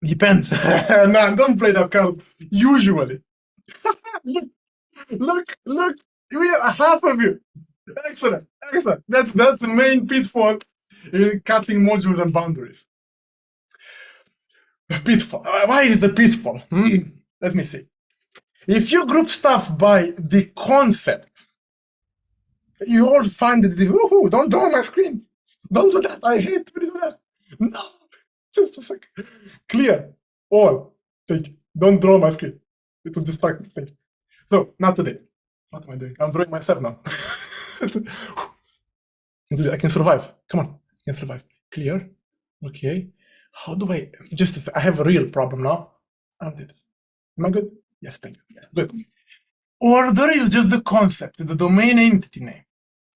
Depends. No, don't play that card. Usually. look. We have half of you. Excellent. That's the main pitfall in cutting modules and boundaries. Pitfall. Why is the pitfall? Let me see. If you group stuff by the concept, you all find that woohoo, don't draw on my screen. Don't do that. I hate when you do that. No. Just like clear. All. Don't draw my screen. It will distract me. So, not today. What am I doing? I'm drawing myself now. I can survive. Come on, I can survive. Clear. Okay. How do I just? I have a real problem now. Aren't it? Am I good? Yes, thank you. Yeah, good. Order is just the concept, the domain entity name.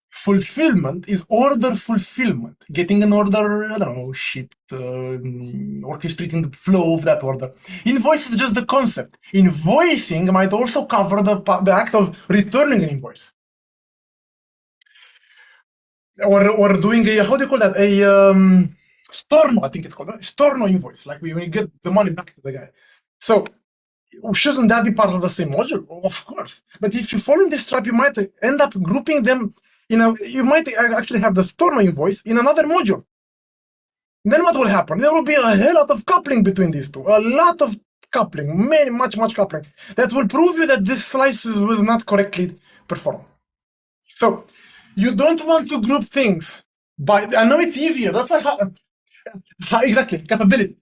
Fulfillment is order fulfillment, getting an order, I don't know, shipped, orchestrating the flow of that order. Invoice is just the concept. Invoicing might also cover the act of returning an invoice. Or doing a, how do you call that? A storno, I think it's called, right? Storno invoice, like when you get the money back to the guy. So shouldn't that be part of the same module? Of course. But if you fall in this trap, you might end up grouping them. You might actually have the storno invoice in another module. Then what will happen? There will be a hell lot of coupling between these two. A lot of coupling, much coupling. That will prove you that this slice was not correctly performed. So you don't want to group things by, I know it's easier. That's why, exactly, capability.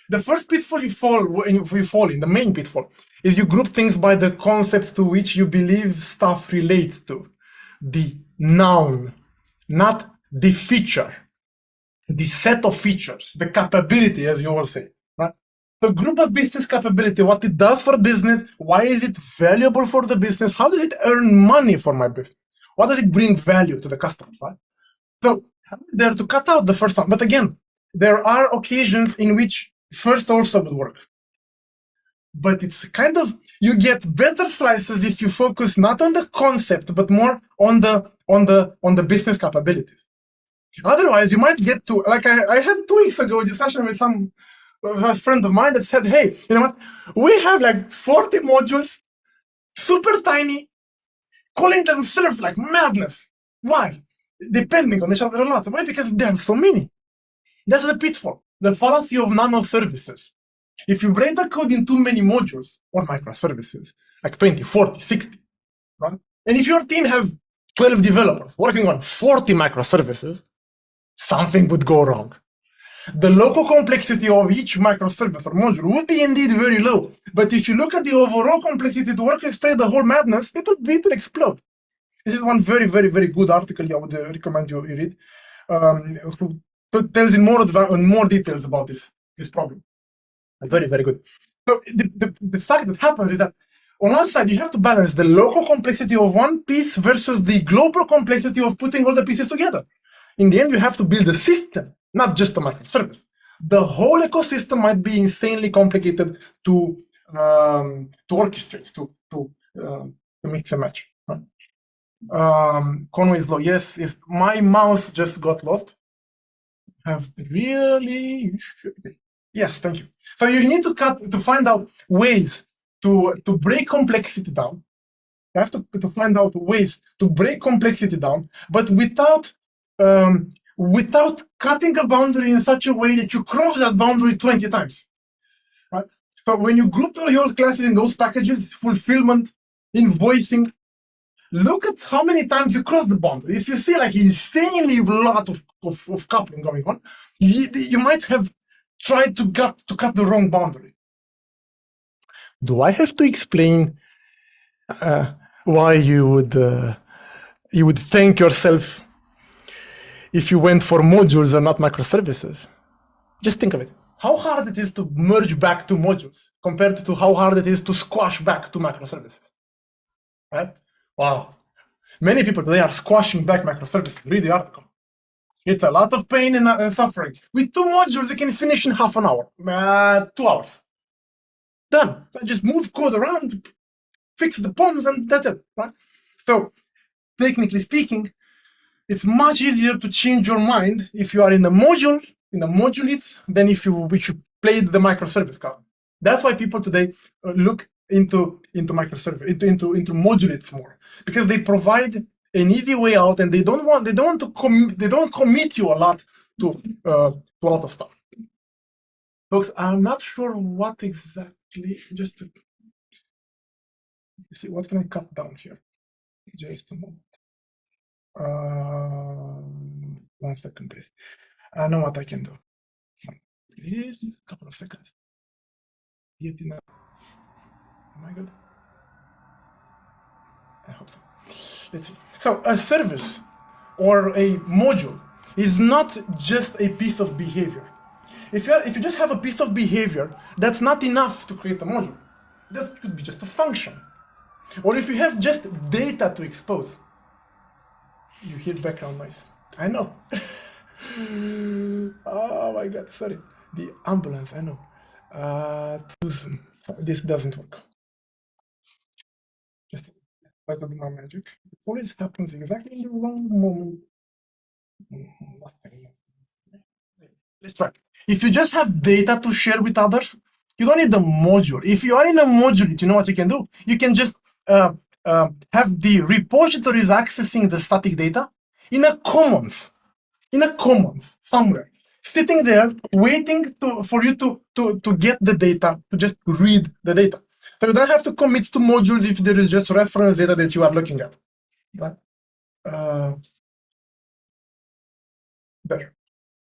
The first pitfall you fall in, the main pitfall, is you group things by the concepts to which you believe stuff relates to. The noun, not the feature. The set of features, the capability, as you all say. Right? The group of business capability, what it does for business, why is it valuable for the business, how does it earn money for my business? What does it bring value to the customers, right? So there to cut out the first one. But again, there are occasions in which first also would work. But it's kind of, you get better slices if you focus not on the concept, but more on the business capabilities. Otherwise, you might get to, like I had 2 weeks ago a discussion with a friend of mine that said, hey, you know what? We have like 40 modules, super tiny, calling themselves like madness. Why? Depending on each other a lot. Why? Because there are so many. That's the pitfall, the fallacy of nano services. If you break the code in too many modules or microservices, like 20, 40, 60, right? And if your team has 12 developers working on 40 microservices, something would go wrong. The local complexity of each microservice or module would be indeed very low. But if you look at the overall complexity to orchestrate the whole madness, it will explode. This is one very good article I would recommend you read, who tells in more details about this problem. Very good. So the fact that happens is that on one side you have to balance the local complexity of one piece versus the global complexity of putting all the pieces together. In the end, you have to build a system, not just a microservice. The whole ecosystem might be insanely complicated to orchestrate, to mix and match. Conway's law, yes. If my mouse just got lost, have really. Yes, thank you. So you need to find out ways to break complexity down. You have to find out ways to break complexity down, but without cutting a boundary in such a way that you cross that boundary 20 times. Right? So when you group all your classes in those packages, fulfillment, invoicing, look at how many times you cross the boundary. If you see like insanely a lot of coupling going on, you might have tried to cut the wrong boundary. Do I have to explain why you would thank yourself if you went for modules and not microservices? Just think of it. How hard it is to merge back to modules compared to how hard it is to squash back to microservices, right? Wow. Many people today are squashing back microservices. Read the article. It's a lot of pain and suffering. With 2 modules, you can finish in half an hour, 2 hours. Done. Just move code around, fix the problems, and that's it. Right? So, technically speaking, it's much easier to change your mind if you are in the module, in the Modulith, than if you played the microservice card. That's why people today look into microservice, into Modulith more, because they provide an easy way out, and they don't commit you a lot to a lot of stuff. Folks, I'm not sure what exactly. Just to see, what can I cut down here? Just a moment. 1 second, please. I know what I can do. Please, a couple of seconds. Am I good? hope so. Let's see. So a service or a module is not just a piece of behavior. If you just have a piece of behavior, that's not enough to create a module. That could be just a function. Or if you have just data to expose. You hear background noise. I know. Oh my God, sorry. The ambulance, I know. This doesn't work. Just try to do my magic. It always happens exactly in the wrong moment. Nothing. Let's try. If you just have data to share with others, you don't need the module. If you are in a module, you know what you can do? You can just have the repositories accessing the static data in a commons somewhere, sitting there waiting for you to get the data, to just read the data. So you don't have to commit to modules if there is just reference data that you are looking at. Right? There.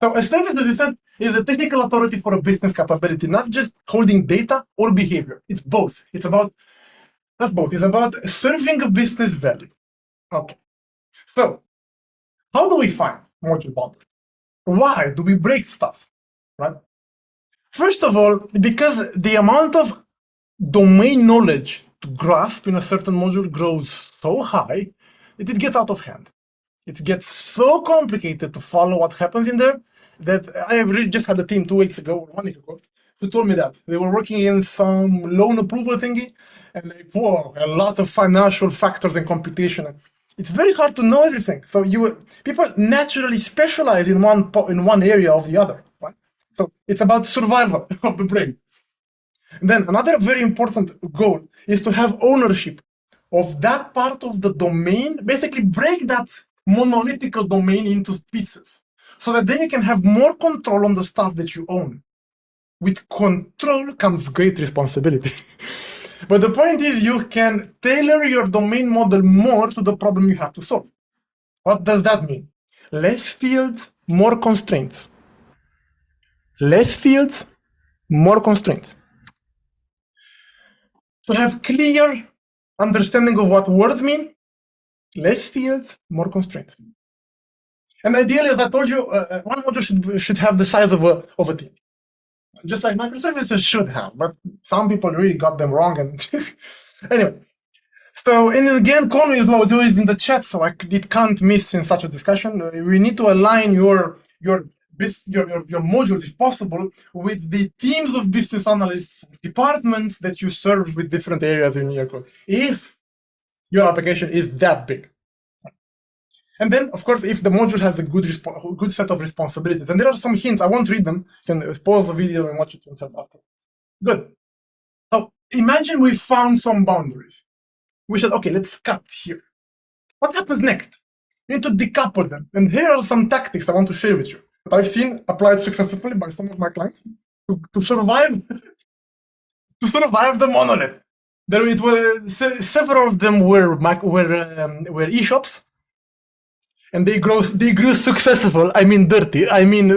So a service, as you said, is a technical authority for a business capability, not just holding data or behavior. It's both. It's about, not both, it's about serving a business value. Okay. So how do we find module boundaries? Why do we break stuff, right? First of all, because the amount of domain knowledge to grasp in a certain module grows so high that it gets out of hand. It gets so complicated to follow what happens in there that I have really just had a team 2 weeks ago, or 1 week ago, who told me that they were working in some loan approval thingy, and like, whoa, a lot of financial factors and computation. It's very hard to know everything. So people naturally specialize in one area of the other, right? So it's about survival of the brain. And then another very important goal is to have ownership of that part of the domain, basically break that monolithic domain into pieces, so that then you can have more control on the stuff that you own. With control comes great responsibility. But the point is you can tailor your domain model more to the problem you have to solve. What does that mean? Less fields, more constraints. Less fields, more constraints. To have clear understanding of what words mean, less fields, more constraints. And ideally, as I told you, one module should have the size of a team. Just like microservices should have, but some people really got them wrong. And anyway, so, and again, Conway is in the chat, so it can't miss in such a discussion. We need to align your modules, if possible, with the teams of business analysts, departments that you serve with different areas in your code, if your application is that big. And then, of course, if the module has a good set of responsibilities, and there are some hints, I won't read them, you can pause the video and watch it yourself after. Good. So imagine we found some boundaries. We said, okay, let's cut here. What happens next? You need to decouple them. And here are some tactics I want to share with you that I've seen applied successfully by some of my clients to survive the monolith. Several of them were e-shops. And they grew successful. I mean, dirty. I mean,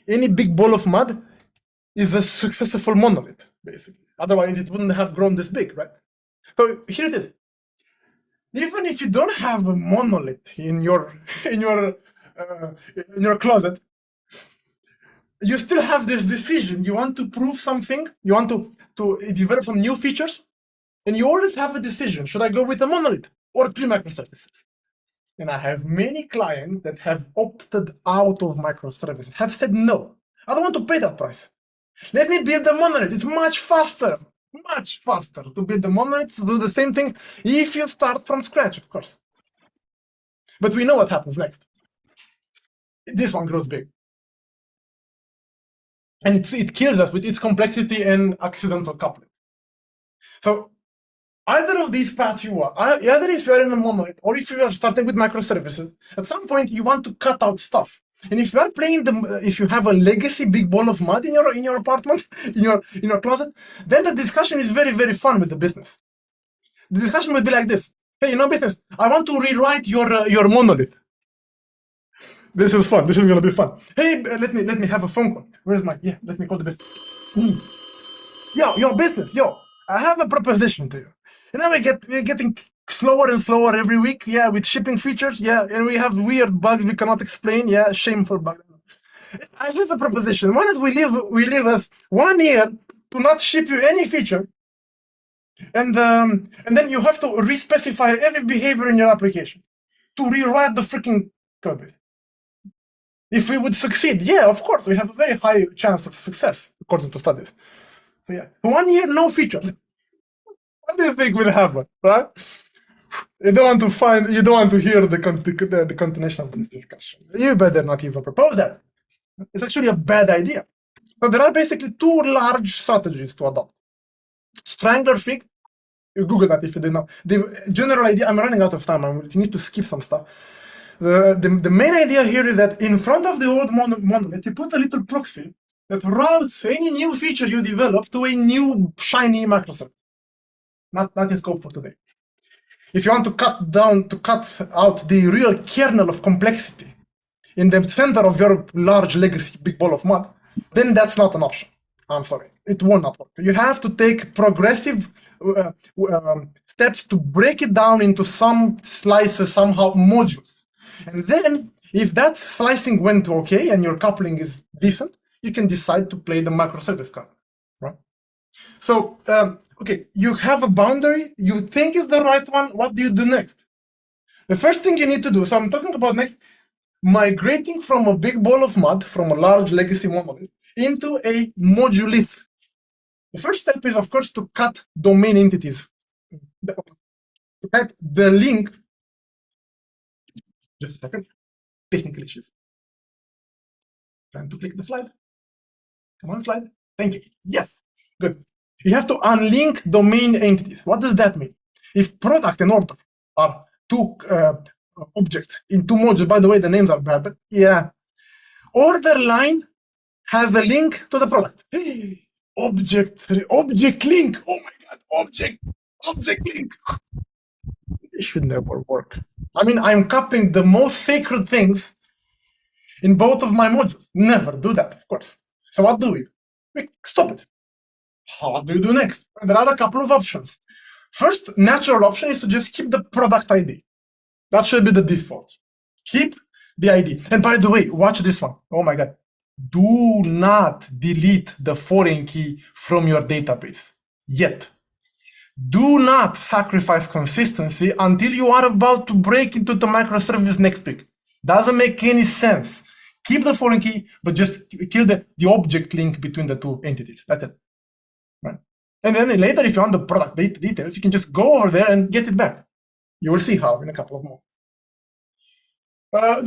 any big ball of mud is a successful monolith, basically. Otherwise, it wouldn't have grown this big, right? So here it is. Even if you don't have a monolith in your closet, you still have this decision. You want to prove something. You want to develop some new features, and you always have a decision: should I go with a monolith or 3 microservices? And I have many clients that have opted out of microservices, have said, no, I don't want to pay that price. Let me build a monolith. It's much faster to build a monolith, to do the same thing if you start from scratch, of course. But we know what happens next. This one grows big. And it kills us with its complexity and accidental coupling. So either of these paths you are, either if you are in a monolith or if you are starting with microservices, at some point you want to cut out stuff. And if you are playing if you have a legacy big ball of mud in your apartment, in your closet, then the discussion is very, very fun with the business. The discussion would be like this: hey, business, I want to rewrite your monolith. This is fun. This is gonna be fun. Hey, let me have a phone call. Where's my let me call the business. Yo, business, I have a proposition to you. And now we're getting slower and slower every week, yeah, with shipping features, yeah, and we have weird bugs we cannot explain, yeah, shameful bugs. I have a proposition. Why don't we leave us 1 year to not ship you any feature, and then you have to respecify every behavior in your application to rewrite the freaking code base. If we would succeed, yeah, of course, we have a very high chance of success according to studies. So yeah, 1 year, no features. What do you think will happen, right? You don't want to hear the continuation of this discussion. You better not even propose that. It's actually a bad idea. So there are basically two large strategies to adopt. Strangler fig, you Google that if you didn't know. The general idea, I'm running out of time, I need to skip some stuff. The main idea here is that in front of the old monolith, you put a little proxy that routes any new feature you develop to a new shiny microservice. Not in scope for today. If you want to cut out the real kernel of complexity in the center of your large legacy big ball of mud, then that's not an option. I'm sorry, it will not work. You have to take progressive steps to break it down into some slices, somehow modules. And then, if that slicing went okay and your coupling is decent, you can decide to play the microservice card, right? So, okay, you have a boundary, you think is the right one, what do you do next? The first thing you need to do, so I'm talking about next, migrating from a big ball of mud, from a large legacy monolith, into a Modulith. The first step is, of course, to cut domain entities. To cut the link, just a second, technical issues. Trying to click the slide. Come on, slide. Thank you. Yes, good. You have to unlink domain entities. What does that mean? If product and order are two objects in two modules, by the way, the names are bad, but yeah, order line has a link to the product. Object link. Oh my God, object link. It should never work. I mean, I'm copying the most sacred things in both of my modules. Never do that, of course. So what do? We stop it. What do you do next? There are a couple of options. First, natural option is to just keep the product ID. That should be the default. Keep the ID. And by the way, watch this one. Oh my God. Do not delete the foreign key from your database yet. Do not sacrifice consistency until you are about to break into the microservice next week. Doesn't make any sense. Keep the foreign key, but just kill the object link between the two entities. That's it. Right? And then later, if you want the product details, you can just go over there and get it back. You will see how in a couple of moments.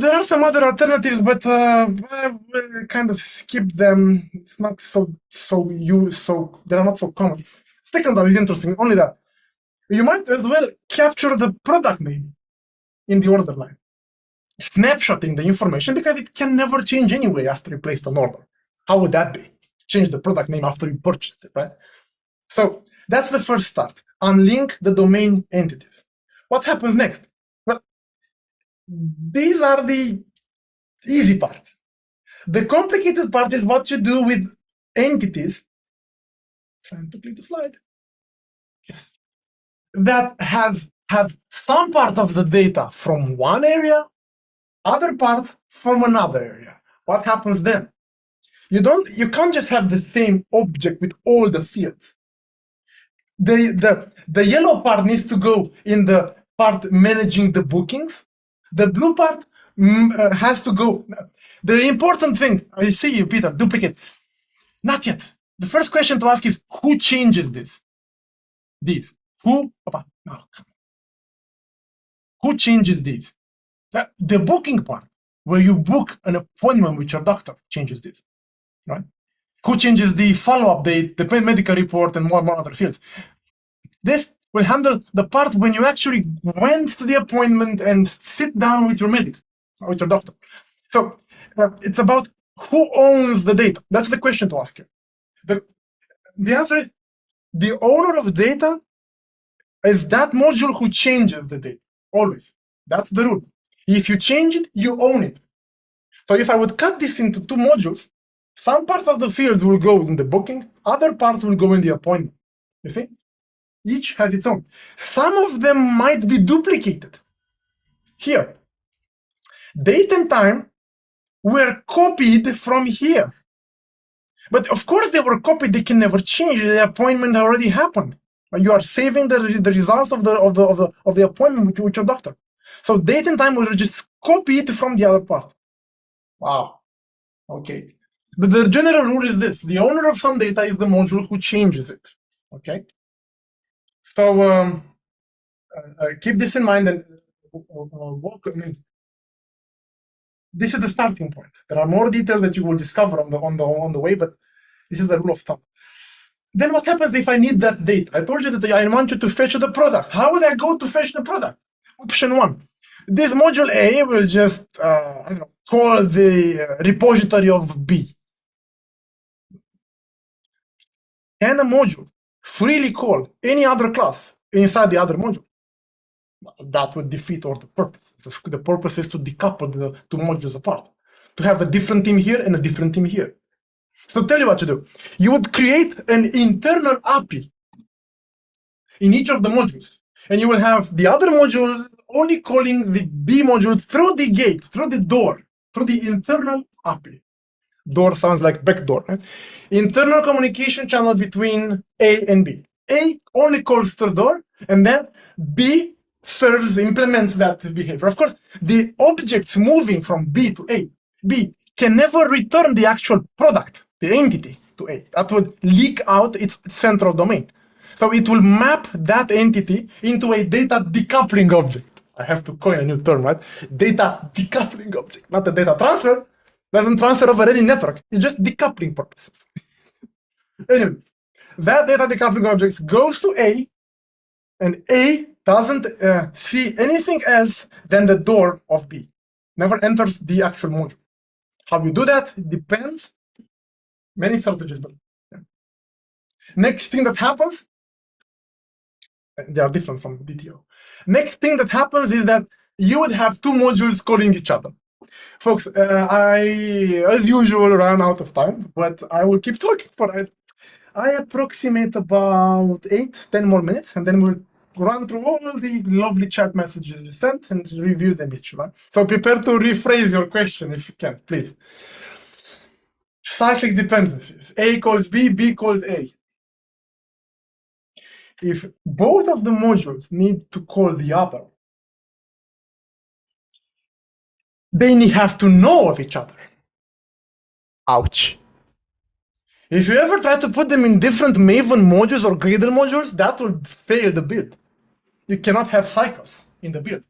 There are some other alternatives, but I will kind of skip them. It's not they're not so common. Second one is interesting, only that. You might as well capture the product name in the order line, snapshotting the information because it can never change anyway after you placed an order. How would that be? Change the product name after you purchased it, right? So that's the first start. Unlink the domain entities. What happens next? Well, these are the easy part. The complicated part is what you do with entities. Trying to click the slide. Yes. That have some part of the data from one area, other part from another area. What happens then? You can't just have the same object with all the fields. The yellow part needs to go in the part managing the bookings. The blue part has to go. The important thing, I see you, Peter, duplicate. Not yet. The first question to ask is, who changes this? These. Who? No. Who changes these? The booking part, where you book an appointment with your doctor, changes this, right? Who changes the follow-up date, the medical report, and more other fields? This will handle the part when you actually went to the appointment and sit down with your medic, or with your doctor. So it's about who owns the data. That's the question to ask you. The answer is the owner of data is that module who changes the data, always. That's the rule. If you change it, you own it. So if I would cut this into two modules, some parts of the fields will go in the booking, other parts will go in the appointment. You see? Each has its own. Some of them might be duplicated. Here, date and time were copied from here. But of course they were copied, they can never change. The appointment already happened. You are saving the results of the appointment with your doctor. So date and time were just copied from the other part. Wow. Okay. But the general rule is this: the owner of some data is the module who changes it. Okay. So keep this in mind, and this is the starting point. There are more details that you will discover on the way, but this is the rule of thumb. Then what happens if I need that data? I told you that I want you to fetch the product. How would I go to fetch the product? Option one. This module A will just call the repository of B. Can a module freely call any other class inside the other module? That would defeat all the purpose. The purpose is to decouple the two modules apart, to have a different team here and a different team here. So tell you what to do. You would create an internal API in each of the modules, and you will have the other modules only calling the B module through the gate, through the door, through the internal API. Door sounds like backdoor. Right? Internal communication channel between A and B. A only calls through the door, and then B implements that behavior. Of course, the objects moving from B to A, B can never return the actual product, the entity, to A. That would leak out its central domain. So it will map that entity into a data decoupling object. I have to coin a new term, right? Data decoupling object, not a data transfer. Doesn't transfer over any network. It's just decoupling purposes. Anyway, that data decoupling object goes to A, and A doesn't see anything else than the door of B. Never enters the actual module. How you do that depends. Many strategies, but yeah. Next thing that happens, they are different from DTO. Next thing that happens is that you would have two modules calling each other. Folks, I, as usual, ran out of time, but I will keep talking for it. I approximate about 8-10 more minutes, and then we'll run through all the lovely chat messages you sent and review them each one. So prepare to rephrase your question if you can, please. Cyclic dependencies. A calls B, B calls A. If both of the modules need to call the other, they have to know of each other. Ouch. If you ever try to put them in different Maven modules or Gradle modules, that will fail the build. You cannot have cycles in the build.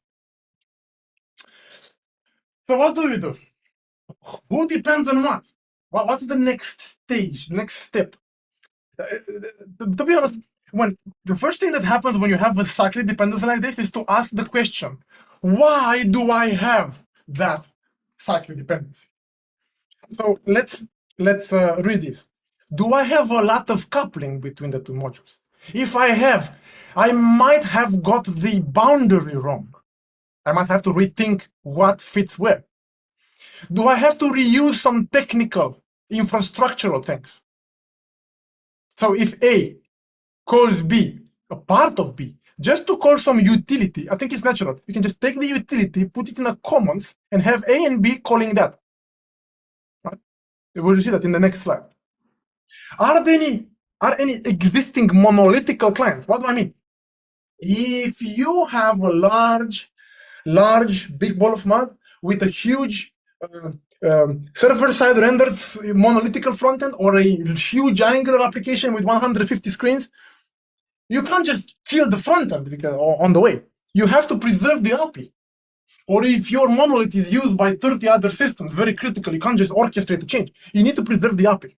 So what do we do? Who depends on what? What's the next stage, next step? To be honest, when the first thing that happens when you have a cyclic dependency like this is to ask the question, why do I have that cyclic dependency? So let's read this. Do I have a lot of coupling between the two modules? If I have, I might have got the boundary wrong. I might have to rethink what fits where. Do I have to reuse some technical, infrastructural things? So if A calls B, a part of B, just to call some utility, I think it's natural. You can just take the utility, put it in a commons, and have A and B calling that. Right? We'll see that in the next slide. Are any existing monolithical clients? What do I mean? If you have a large big ball of mud with a huge server-side rendered monolithical frontend or a huge Angular application with 150 screens, you can't just kill the frontend on the way. You have to preserve the API. Or if your monolith is used by 30 other systems, very critical, you can't just orchestrate the change. You need to preserve the API.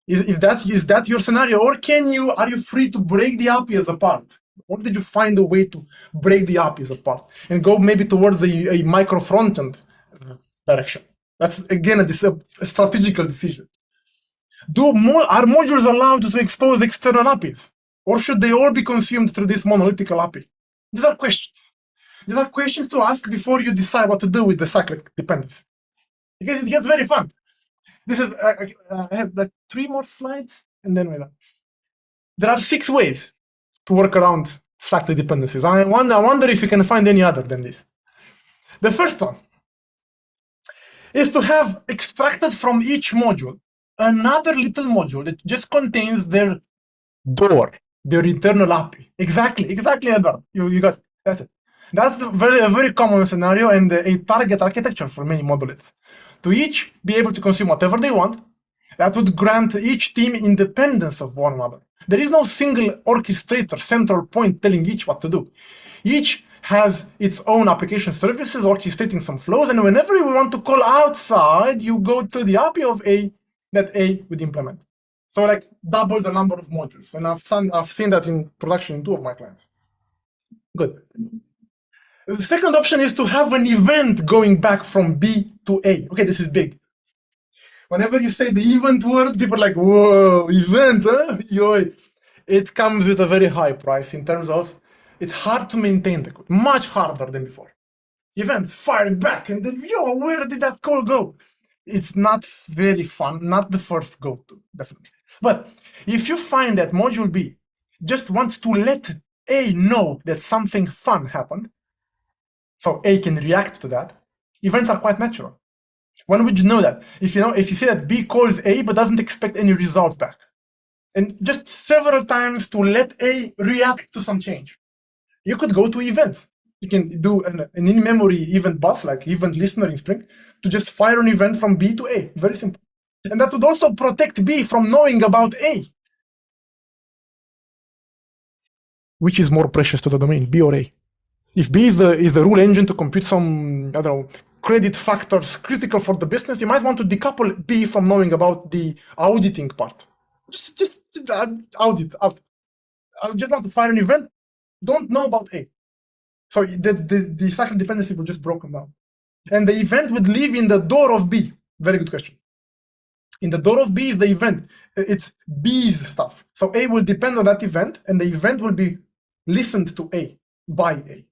Is that your scenario, or are you free to break the API as a part? Or did you find a way to break the API as a part and go maybe towards a micro frontend direction? That's again a strategical decision. Are modules allowed to expose external APIs, or should they all be consumed through this monolithic API? These are questions. These are questions to ask before you decide what to do with the cyclic dependency, because it gets very fun. This is I have like 3 more slides, and then we're done. There are 6 ways to work around cyclic dependencies. I wonder if you can find any other than this. The first one is to have extracted from each module another little module that just contains their door, their internal API. Exactly, Edward. You got it. That's it. That's a very common scenario and a target architecture for many monoliths. To each be able to consume whatever they want, that would grant each team independence of one another. There is no single orchestrator, central point telling each what to do. Each has its own application services orchestrating some flows, and whenever you want to call outside, you go to the API of A that A would implement. So like double the number of modules, and I've seen that in production in 2 of my clients. Good. The second option is to have an event going back from B to A. Okay, this is big. Whenever you say the event word, people are like, whoa, event, huh? Yoy. It comes with a very high price in terms of it's hard to maintain the code, much harder than before. Events firing back, and then, yo, where did that call go? It's not very fun, not the first go-to, definitely. But if you find that module B just wants to let A know that something fun happened, so A can react to that, events are quite natural. When would you know that? If you see that B calls A but doesn't expect any result back, and just several times to let A react to some change, you could go to events. You can do an in-memory event bus, like event listener in Spring, to just fire an event from B to A. Very simple. And that would also protect B from knowing about A. Which is more precious to the domain, B or A? If B is the rule engine to compute some, I don't know, credit factors critical for the business, you might want to decouple B from knowing about the auditing part. Just audit out. I just want to fire an event, don't know about A. So the cyclic dependency will just broken down. And the event would live in the door of B. Very good question. In the door of B is the event. It's B's stuff. So A will depend on that event, and the event will be listened to A by A.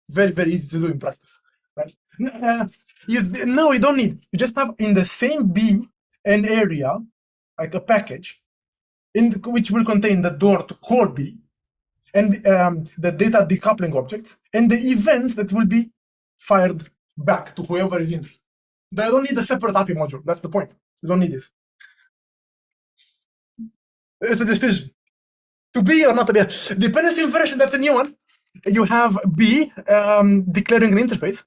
Very, very easy to do in practice, right? No, you don't need. You just have in the same B an area, like a package, which will contain the door to call B, and the data decoupling objects, and the events that will be fired back to whoever is interested. I don't need a separate API module. That's the point. You don't need this. It's a decision. To be or not to be. Dependency inversion, that's a new one. You have B declaring an interface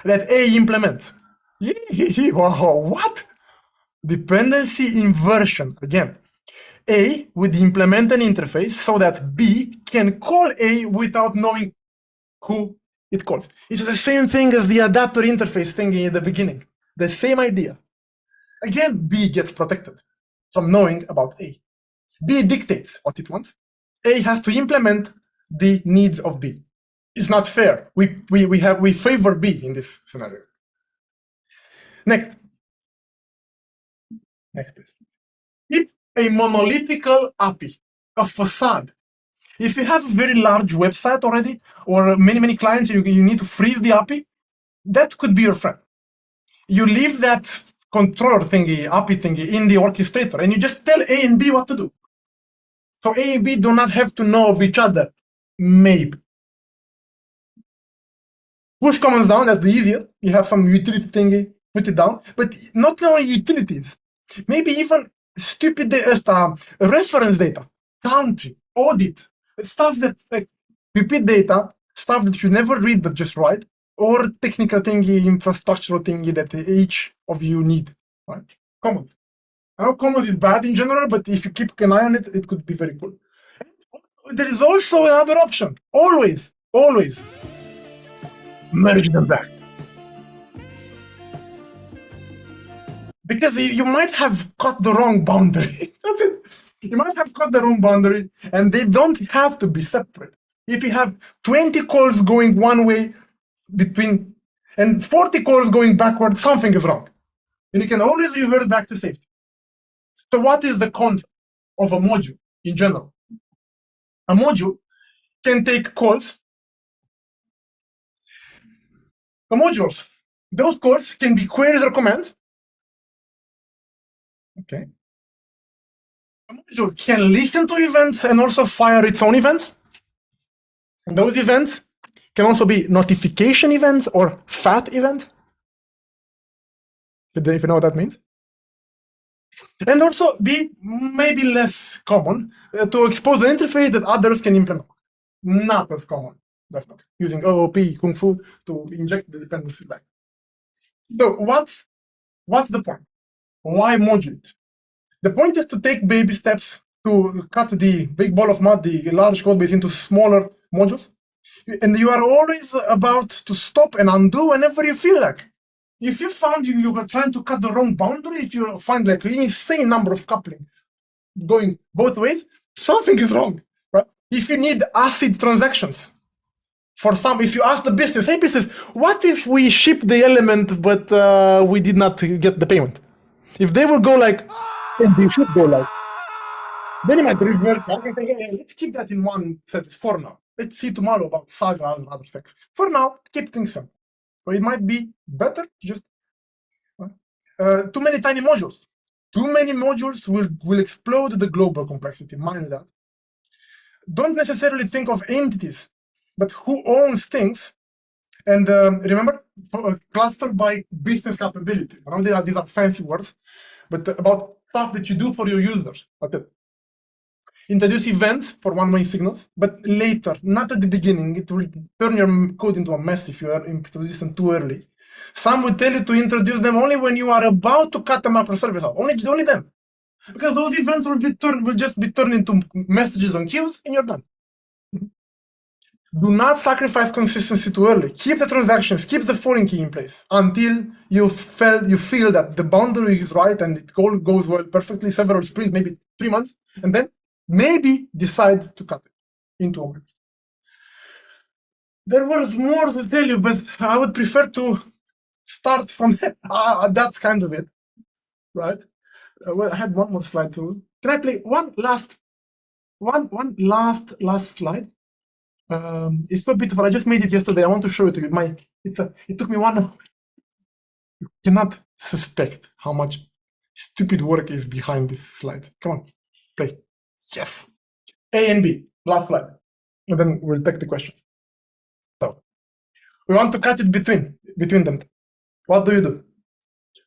that A implements. Wow, what? Dependency inversion. Again, A would implement an interface so that B can call A without knowing who it calls. It's the same thing as the adapter interface thing in the beginning. The same idea. Again, B gets protected from knowing about A. B dictates what it wants. A has to implement the needs of B. It's not fair. We favor B in this scenario. Next, please. Keep a monolithical API, a facade. If you have a very large website already, or many clients, you need to freeze the API, that could be your friend. You leave that controller thingy, API thingy, in the orchestrator, and you just tell A and B what to do. So A and B do not have to know of each other, maybe. Push commands down, that's the easier. You have some utility thingy, put it down. But not only utilities, maybe even stupid reference data, country, audit, stuff that like repeat data, stuff that you never read but just write, or technical thingy, infrastructural thingy that each of you need. Right? Common. I know common is bad in general, but if you keep an eye on it, it could be very cool. There is also another option. Always merge them back. Because you might have cut the wrong boundary. That's it. You might have cut the wrong boundary, and they don't have to be separate. If you have 20 calls going one way between and 40 calls going backward, something is wrong. And you can always revert back to safety. So what is the concept of a module in general? A module can take calls. A module, those calls can be queries or commands. Okay. A module can listen to events and also fire its own events. And those events can also be notification events or FAT events. If you know what that means. And also be maybe less common to expose the interface that others can implement. Not as common, definitely. Using OOP, Kung Fu to inject the dependency back. So what's the point? Why Modulith? The point is to take baby steps to cut the big ball of mud, the large code base, into smaller modules. And you are always about to stop and undo whenever you feel like. If you found you were trying to cut the wrong boundary, if you find like an insane number of coupling going both ways, something is wrong, right? If you need ACID transactions, if you ask the business, hey business, what if we ship the element but we did not get the payment? If they will go like, and they should go like, then you might revert back and say, hey, let's keep that in one service for now. Let's see tomorrow about sagas and other things. For now, keep things simple. So it might be better to just too many tiny modules. Too many modules will explode the global complexity. Mind that. Don't necessarily think of entities, but who owns things. And remember, cluster by business capability. I know these are fancy words, but about stuff that you do for your users. Introduce events for one-way signals, but later, not at the beginning. It will turn your code into a mess if you are introducing them too early. Some will tell you to introduce them only when you are about to cut the microservice out. Only them. Because those events will just be turned into messages on queues and you're done. Do not sacrifice consistency too early. Keep the transactions, keep the foreign key in place until you feel that the boundary is right and it all goes well perfectly, several sprints, maybe 3 months, and then maybe decide to cut it into a merge. There was more to tell you, but I would prefer to start from that's kind of it, right? Well, I had one more slide too. Can I play one last slide? It's so beautiful. I just made it yesterday. I want to show it to you. It took me 1 hour. You cannot suspect how much stupid work is behind this slide. Come on, play. Yes. A and B, last slide. And then we'll take the questions. So we want to cut it between them. What do?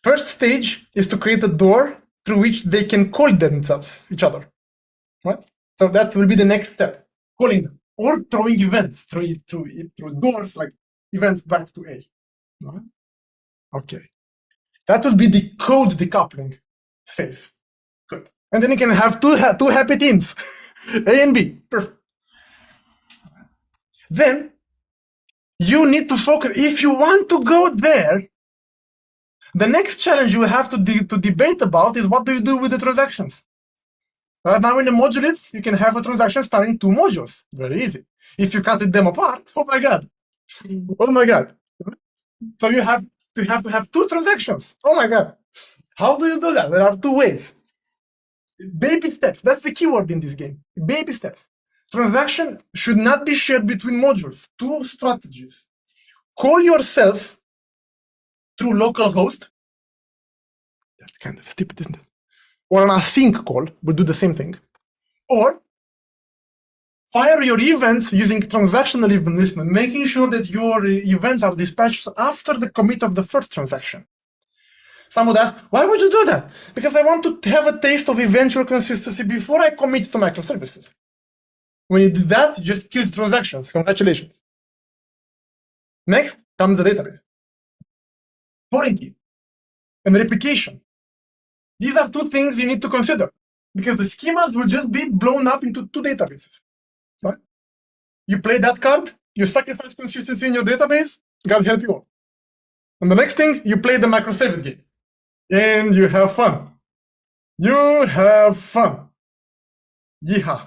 First stage is to create a door through which they can call each other, right? So that will be the next step, calling them or throwing events through doors, like events back to A. Right? Okay, that will be the code decoupling phase. Good, and then you can have two happy teams, A and B. Perfect. Then you need to focus. If you want to go there, the next challenge you will have to debate about is what do you do with the transactions? Right now in a Modulith, you can have a transaction spanning 2 modules. Very easy. If you cut them apart, oh my God. Oh my God. So you have to have 2 transactions. Oh my God. How do you do that? There are 2 ways. Baby steps. That's the keyword in this game. Baby steps. Transaction should not be shared between modules. 2 strategies. Call yourself through localhost. That's kind of stupid, isn't it? Or an async call will do the same thing. Or fire your events using transactional enlistment, making sure that your events are dispatched after the commit of the first transaction. Some would ask, why would you do that? Because I want to have a taste of eventual consistency before I commit to microservices. When you do that, you just killed transactions. Congratulations. Next comes the database. Foreign key and replication. These are 2 things you need to consider because the schemas will just be blown up into 2 databases. Right? You play that card, you sacrifice consistency in your database, God help you all. And the next thing, you play the microservice game. And you have fun. You have fun. Yeehaw.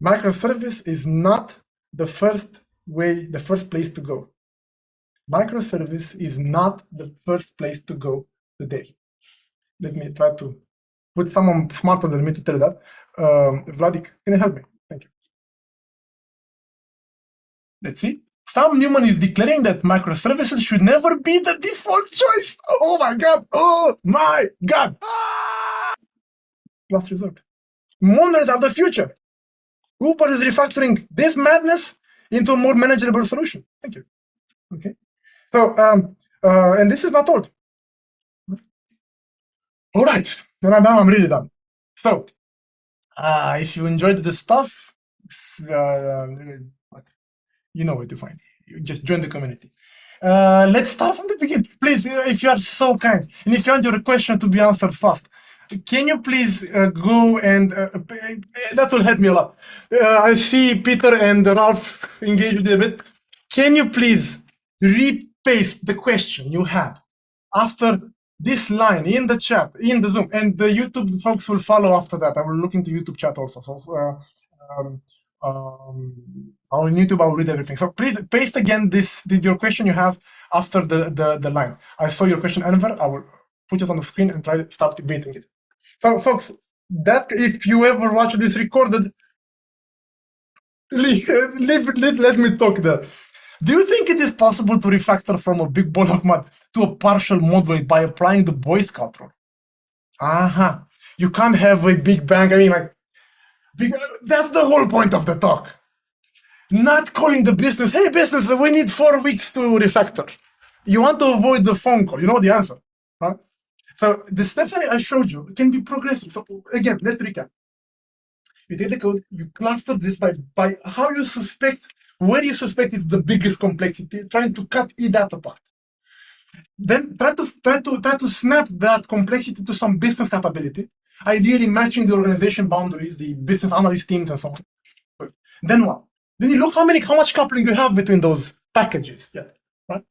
Microservice is not the first place to go. Microservice is not the first place to go today. Let me try to put someone smarter than me to tell you that. Vladik, can you help me? Thank you. Let's see. Sam Newman is declaring that microservices should never be the default choice. Oh my God. Oh my God. Last resort. Monoliths are the future. Uber is refactoring this madness into a more manageable solution. Thank you. Okay. So, and this is not all. All right. Now I'm really done. So, if you enjoyed this stuff, you know where to find. You just join the community. Let's start from the beginning. Please, if you are so kind, and if you want your question to be answered fast, can you please go and that will help me a lot. I see Peter and Ralph engaged with it a bit. Can you please repaste the question you had after this line in the chat, in the Zoom, and the YouTube folks will follow after that. I will look into YouTube chat also. So on YouTube, I will read everything. So please paste again your question you have after the line. I saw your question, Enver. I will put it on the screen and try to start debating it. So folks, that if you ever watch this recorded, let me talk there. Do you think it is possible to refactor from a big ball of mud to a partial Modulith by applying the Boy Scout rule? You can't have a big bang. I mean, like, that's the whole point of the talk. Not calling the business, hey business, we need 4 weeks to refactor. You want to avoid the phone call. You know the answer. Huh? So the steps I showed you can be progressive. So again, let's recap. You take the code, you cluster this by how you suspect, where you suspect is the biggest complexity, trying to cut that apart. Then try to snap that complexity to some business capability, ideally matching the organization boundaries, the business analyst teams, and so on. Then what? Then you look how much coupling you have between those packages. Yeah, right.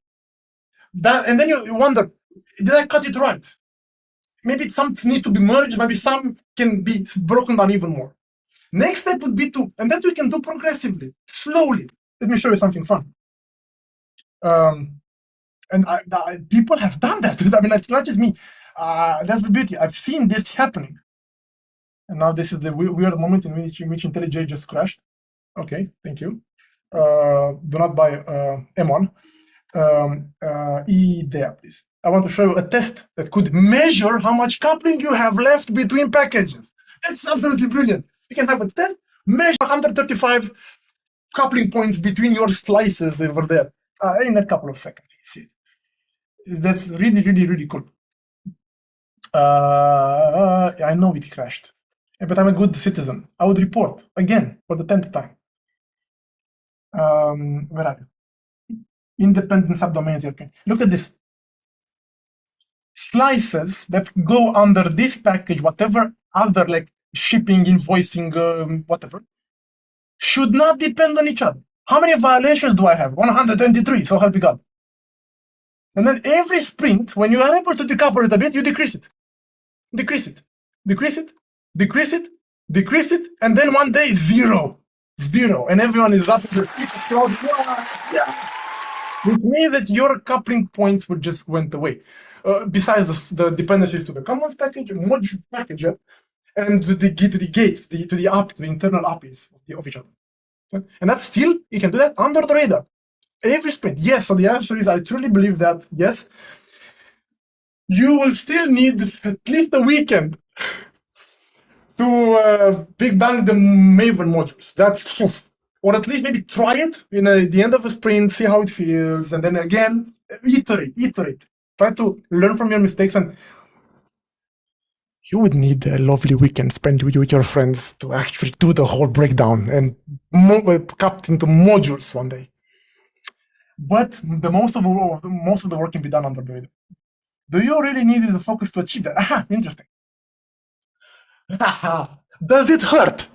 And then you wonder, did I cut it right? Maybe some need to be merged. Maybe some can be broken down even more. Next step would be and that we can do progressively, slowly. Let me show you something fun. And people have done that. I mean, it's not just me. That's the beauty. I've seen this happening. And now this is the weird moment in which IntelliJ just crashed. Okay, thank you. Do not buy M1. There, please. I want to show you a test that could measure how much coupling you have left between packages. It's absolutely brilliant. You can have a test, measure 135 coupling points between your slices over there in a couple of seconds. See, that's really, really, really cool. I know it crashed, but I'm a good citizen. I would report again for the 10th time. Where are you? Independent subdomains. Okay. Look at this. Slices that go under this package, whatever other like shipping, invoicing, whatever, should not depend on each other. How many violations do I have? 123, so help me God. And then every sprint, when you are able to decouple it a bit, you decrease it. Decrease it. Decrease it. Decrease it. Decrease it. And then one day, zero. And everyone is up in the cloud. Yeah. Which means that your coupling points would just went away. Besides the dependencies to the commons package, module package, and to the gates, to the internal APIs of each other. And that's still, you can do that under the radar. Every sprint. Yes, so the answer is, I truly believe that, yes, you will still need at least a weekend to big bang the Maven modules. That's, or at least maybe try it at the end of a sprint, see how it feels, and then again, iterate. Try to learn from your mistakes, and you would need a lovely weekend spent with your friends to actually do the whole breakdown and cut into modules one day. But most of the work can be done under the radar. Do you really need the focus to achieve that? Aha, interesting. Does it hurt?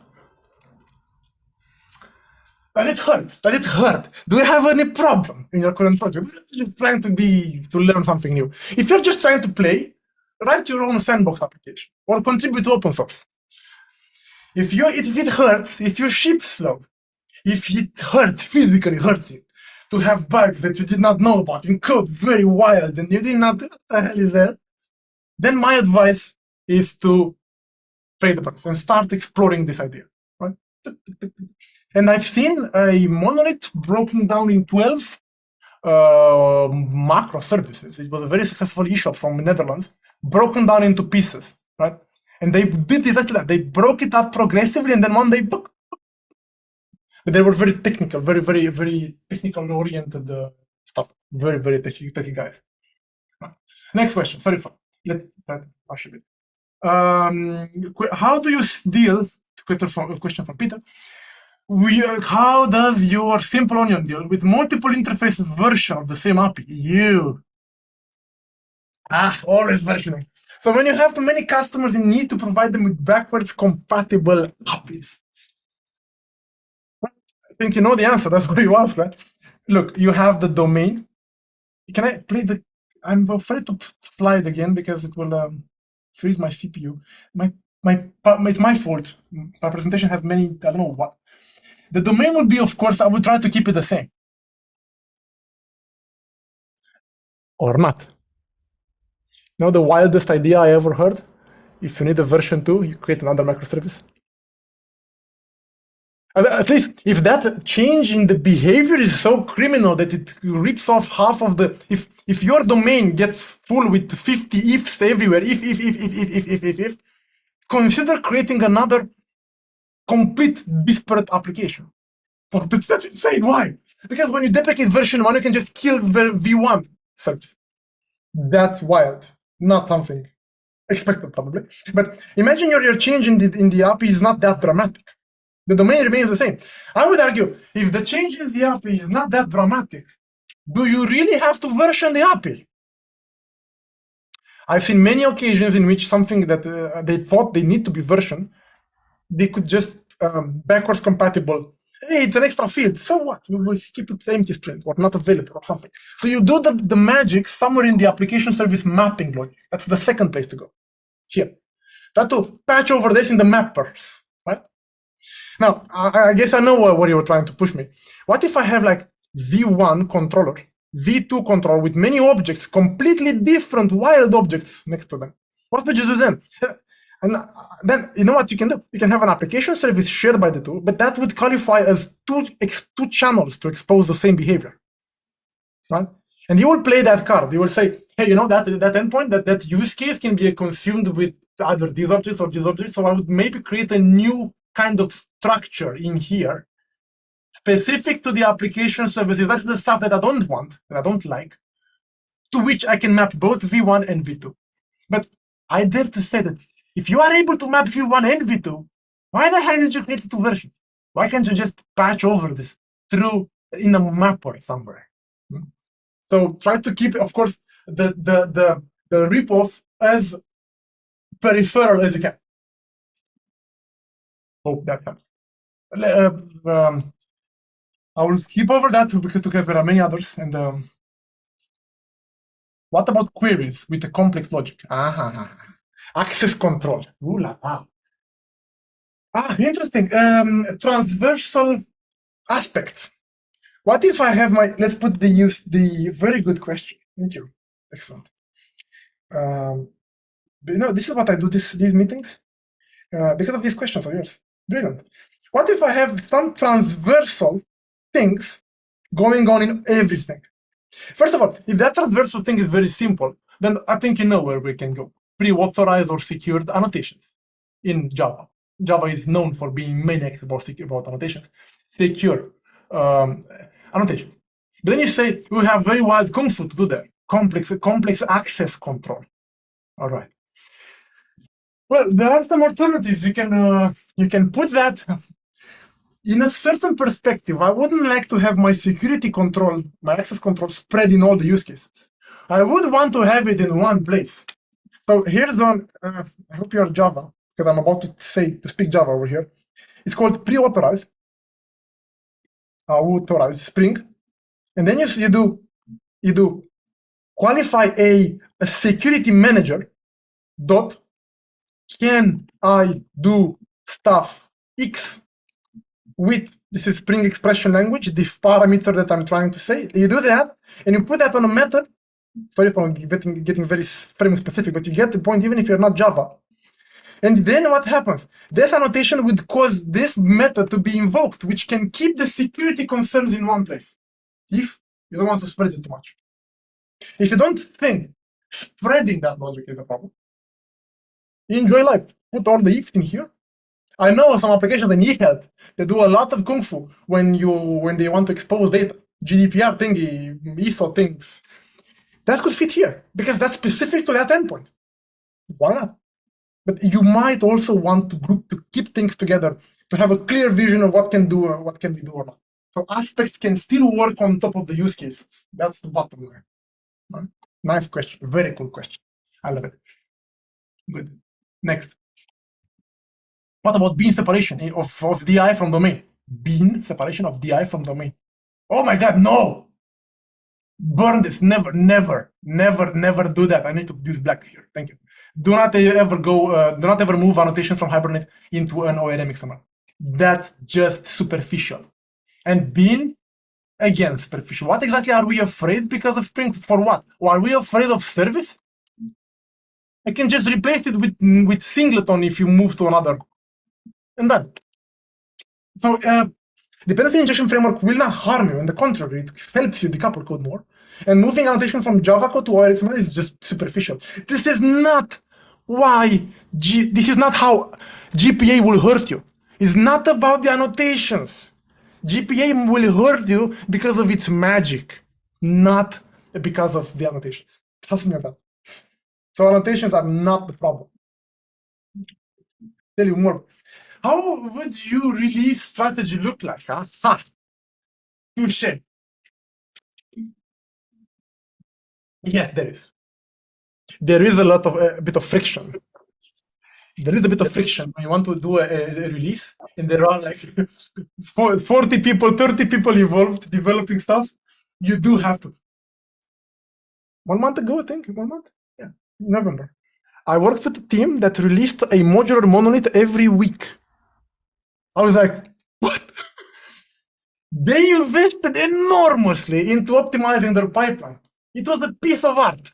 Does it hurt? Do you have any problem in your current project? You're just trying to learn something new. If you're just trying to play, write your own sandbox application or contribute to open source. If it hurts, if you ship slow, if it physically hurts you to have bugs that you did not know about in code very wild and you did not know what the hell is there, then my advice is to pay the price and start exploring this idea. Right? And I've seen a monolith broken down in 12 microservices. It was a very successful eShop from the Netherlands, broken down into pieces, right? And they did exactly that. They broke it up progressively, and then one day, But they were very technical, very technical oriented stuff. Very techy guys. Next question. Sorry for let rush a bit. How do you deal? Question from Peter. How does your simple onion deal with multiple interfaces version of the same API? Always versioning. So when you have too many customers, you need to provide them with backwards compatible APIs. I think you know the answer. That's what you asked, right? Look, you have the domain. Can I play the? I'm afraid to slide again because it will freeze my CPU. It's my fault. My presentation has many. I don't know what. The domain would be, of course, I would try to keep it the same. Or not. You know the wildest idea I ever heard? If you need a version 2, you create another microservice. At least if that change in the behavior is so criminal that it rips off half of the... If your domain gets full with 50 ifs everywhere, if, consider creating another complete disparate application. But that's insane. Why? Because when you deprecate version 1, you can just kill v1 service. That's wild. Not something expected, probably. But imagine your change in the API is not that dramatic. The domain remains the same. I would argue, if the change in the API is not that dramatic, do you really have to version the API? I've seen many occasions in which something that they thought they need to be versioned, they could just backwards compatible. Hey, it's an extra field. So what? We will keep it empty string or not available or something. So you do the magic somewhere in the application service mapping logic. That's the second place to go. Here. Try to patch over this in the mappers, right? Now, I guess I know what you were trying to push me. What if I have like V1 controller, V2 controller with many objects, completely different wild objects next to them? What would you do then? And then, you know what you can do? You can have an application service shared by the two, but that would qualify as two channels to expose the same behavior, right? And you will play that card. You will say, hey, you know, that endpoint, that use case can be consumed with either these objects or these objects. So I would maybe create a new kind of structure in here specific to the application services. That's the stuff that I don't want, that I don't like, to which I can map both V1 and V2. But I dare to say that if you are able to map V1 and V2, why the hell did you create two versions? Why can't you just patch over this through in a mapper somewhere? So try to keep, of course, the ripoff as peripheral as you can. Hope that helps. I will skip over that because there are many others. And what about queries with a complex logic? Access control. Ooh la la. Interesting. Transversal aspects. What if I have my, let's put the very good question. Thank you. Excellent. You know, this is what I do these meetings because of these questions of yours. Brilliant. What if I have some transversal things going on in everything? First of all, if that transversal thing is very simple, then I think you know where we can go. Pre-authorized or secured annotations in Java. Java is known for being maniac about annotations. Secure annotations. But then you say we have very wild kung fu to do that. Complex access control. All right. Well, there are some alternatives. You can put that in a certain perspective. I wouldn't like to have my security control, my access control spread in all the use cases. I would want to have it in one place. So here's one. I hope you're Java, because I'm about to speak Java over here. It's called pre-authorized. Authorized Spring, and then you do qualify a security manager dot can I do stuff X with, this is Spring expression language, the parameter that I'm trying to say. You do that, and you put that on a method. Sorry for getting very frame specific, but you get the point even if you're not Java. And then what happens? This annotation would cause this method to be invoked, which can keep the security concerns in one place, if you don't want to spread it too much. If you don't think spreading that logic is a problem, enjoy life. Put all the ifs in here, I know some applications in eHealth that do a lot of kung fu when they want to expose data, GDPR thingy, ISO things. That could fit here because that's specific to that endpoint. Why not? But you might also want to keep things together to have a clear vision of what can do or what can be do or not. So aspects can still work on top of the use cases. That's the bottom line. Right? Nice question. Very cool question. I love it. Good. Next. What about bean separation of DI from domain? Bean separation of DI from domain. Oh my God, no! Burn this. Never, never, never, never do that. I need to use black here. Thank you. Do not ever move annotations from Hibernate into an ORM XML. That's just superficial. And bean, again, superficial. What exactly are we afraid because of Spring? For what? Or are we afraid of service? I can just replace it with singleton if you move to another. And done. So dependency injection framework will not harm you. On the contrary, it helps you decouple code more. And moving annotation from Java code to ORXML is just superficial. This is not why. This is not how GPA will hurt you. It's not about the annotations. GPA will hurt you because of its magic, not because of the annotations. Trust me on that. So annotations are not the problem. Tell you more. How would your release strategy look like? Huh? Touché. Yes, there is. There is a bit of friction. There is a bit of friction when you want to do a release, and there are like 40 people, 30 people involved developing stuff. You do have to. 1 month ago, I think, 1 month? Yeah, November. I worked with a team that released a modular monolith every week. I was like, what? They invested enormously into optimizing their pipeline. It was a piece of art.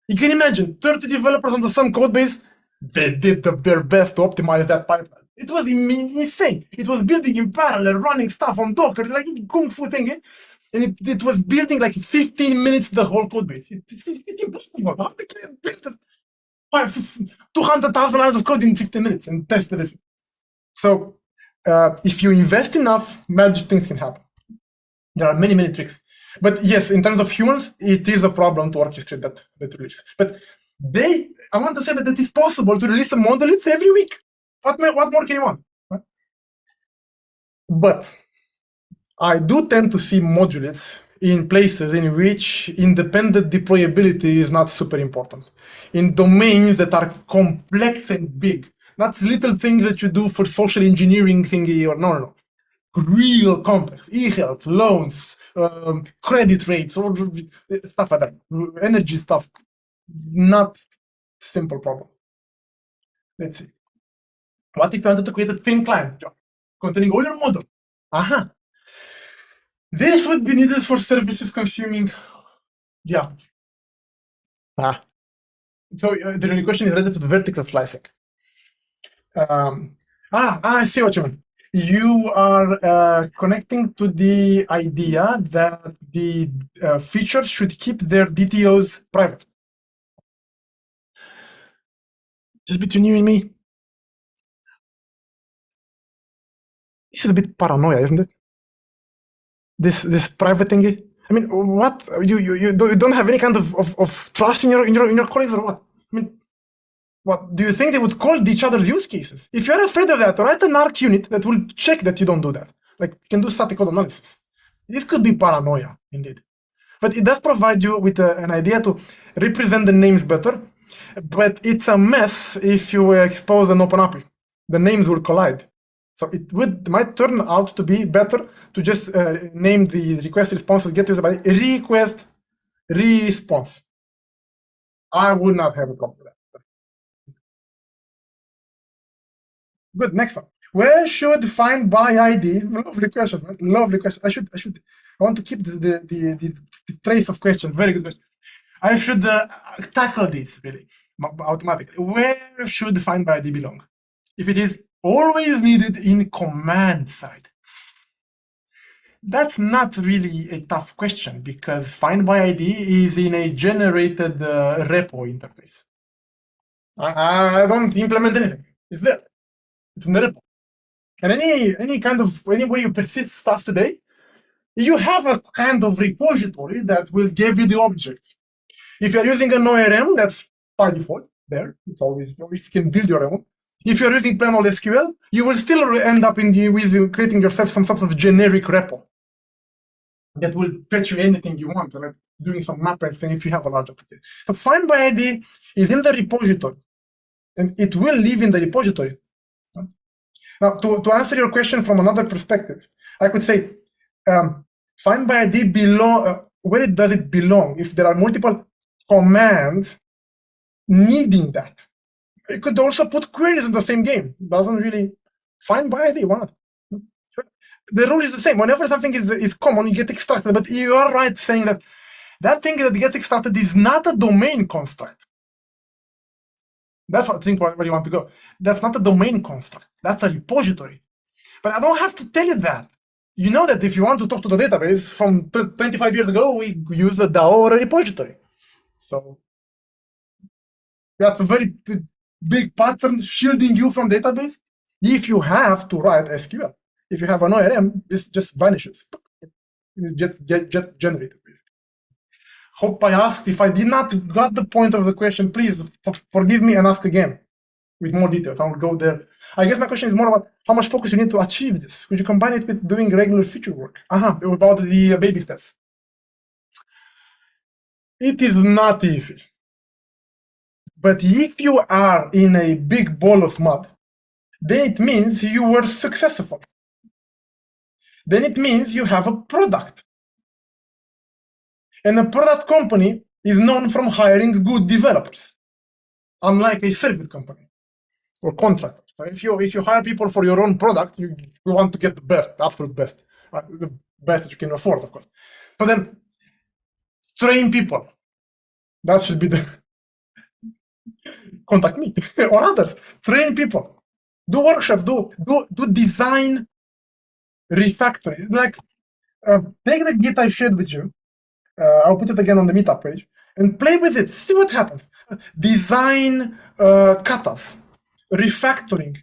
You can imagine 30 developers on the same code base. They did their best to optimize that pipeline. It was insane. It was building in parallel, running stuff on Docker, like a kung fu thing. And it was building like 15 minutes the whole code base. It's impossible. How can you build 200,000 lines of code in 15 minutes and test everything? So if you invest enough, magic things can happen. There are many, many tricks. But yes, in terms of humans, it is a problem to orchestrate that release. But I want to say that it is possible to release a monolith every week. What more can you want? Right? But I do tend to see moduliths in places in which independent deployability is not super important. In domains that are complex and big, not little things that you do for social engineering thingy or no. Real complex, e-health, loans, credit rates, or stuff like that, energy stuff, not simple problem. Let's see. What if you wanted to create a thin client job containing all your model? This would be needed for services consuming, yeah. So the only question is related to the vertical slicing. I see what you mean. You are connecting to the idea that the features should keep their DTOs private. Just between you and me, this is a bit paranoia, isn't it? This private thingy. I mean, what you don't have any kind of trust in your colleagues or what? I mean, what do you think they would call each other's use cases? If you're afraid of that, write an ARC unit that will check that you don't do that. Like you can do static code analysis. It could be paranoia, indeed. But it does provide you with an idea to represent the names better. But it's a mess if you expose an open API. The names will collide. So it might turn out to be better to just name the request responses get user by request response. I would not have a problem with that. Good, next one. Where should find by ID? Lovely question, man. Lovely question. I want to keep the trace of questions. Very good question. I should tackle this really automatically. Where should find by ID belong? If it is always needed in command side, that's not really a tough question because find by ID is in a generated repo interface. I don't implement anything. It's there. It's in the repo. And any way you persist stuff today, you have a kind of repository that will give you the object. If you're using an ORM, that's by default there. It's always, if you can build your own. If you're using plain old SQL, you will still end up with creating yourself some sort of generic repo that will fetch you anything you want, like doing some map and thing if you have a large application. So find by ID is in the repository, and it will live in the repository. Now, to answer your question from another perspective, I could say find by ID below. Where does it belong? If there are multiple commands needing that, you could also put queries in the same game. Doesn't really find by ID. Why not? The rule is the same. Whenever something is common, you get extracted. But you are right saying that that thing that gets extracted is not a domain construct. That's what I think where you want to go. That's not a domain construct. That's a repository. But I don't have to tell you that. You know that if you want to talk to the database from 25 years ago, we use a DAO or a repository. So that's a very big pattern shielding you from database if you have to write SQL. If you have an ORM, this just vanishes. It just generated. Hope I asked. If I did not got the point of the question, please forgive me and ask again with more details. I will go there. I guess my question is more about how much focus you need to achieve this. Could you combine it with doing regular feature work? About the baby steps. It is not easy. But if you are in a big ball of mud, then it means you were successful. Then it means you have a product. And a product company is known from hiring good developers, unlike a service company or contractors. If you hire people for your own product, you want to get the best, absolute best, right? The best that you can afford, of course. But then train people. That should be the contact me or others. Train people. Do workshops. Do design refactoring. Like take the Git I shared with you. I'll put it again on the meetup page and play with it. See what happens. Design katas, refactoring,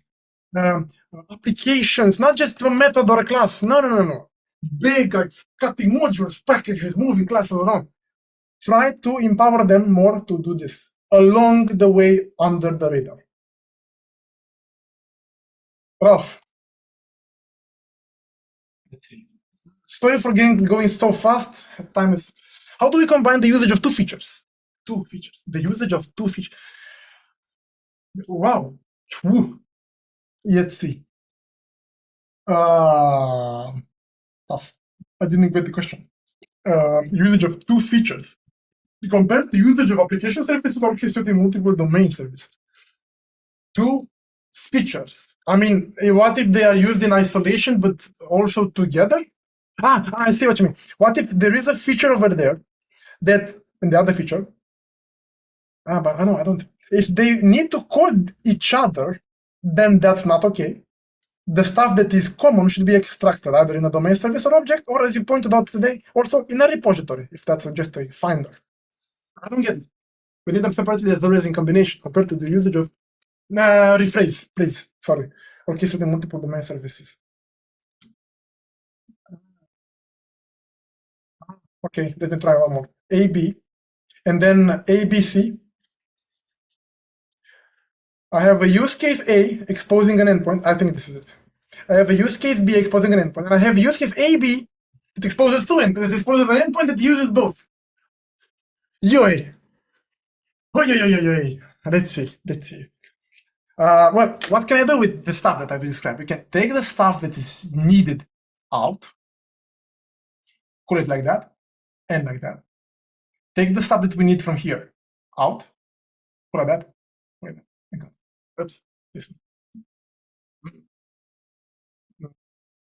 applications, not just a method or a class. No. Big, like cutting modules, packages, moving classes around. Try to empower them more to do this along the way under the radar. Ralph, let's see. Sorry for going so fast. Time is. How do we combine the usage of two features? The usage of two features. Wow. Woo. Let's see. Tough. I didn't get the question. Usage of two features. Compared to usage of application services orchestrating multiple domain services. Two features. I mean, what if they are used in isolation but also together? I see what you mean. What if there is a feature over there that, and the other feature, but I don't. If they need to call each other, then that's not okay. The stuff that is common should be extracted either in a domain service or object, or as you pointed out today, also in a repository, if that's just a finder. I don't get it. We need them separately as well as in combination compared to the usage of, rephrase, please, sorry, orchestrating multiple domain services. Okay, let me try one more. AB, and then ABC. I have a use case A exposing an endpoint. I think this is it. I have a use case B exposing an endpoint, and I have use case AB that exposes two endpoints. It exposes an endpoint that uses both. Yoy. Let's see. Well, what can I do with the stuff that I've described? We can take the stuff that is needed out, call it like that, and like that. Take the stuff that we need from here out, call it that. Wait a minute. Oops. This.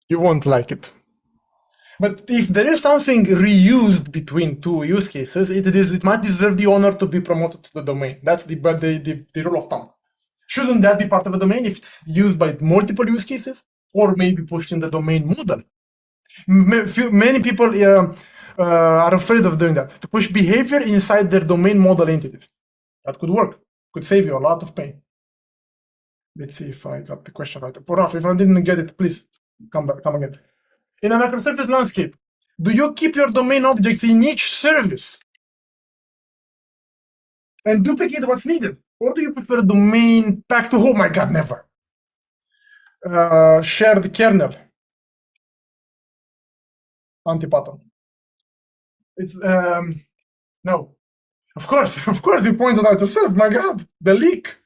You won't like it. But if there is something reused between two use cases, it might deserve the honor to be promoted to the domain. That's the rule of thumb. Shouldn't that be part of a domain if it's used by multiple use cases, or maybe pushed in the domain model? Many people are afraid of doing that, to push behavior inside their domain model entities. That could work, could save you a lot of pain. Let's see if I got the question right. Poraf, if I didn't get it, please come again. In a microservice landscape, do you keep your domain objects in each service and duplicate what's needed? Or do you prefer a domain packed to, oh my God, never. Shared kernel. Anti-pattern. It's, no. Of course, you pointed out yourself, my God, the leak.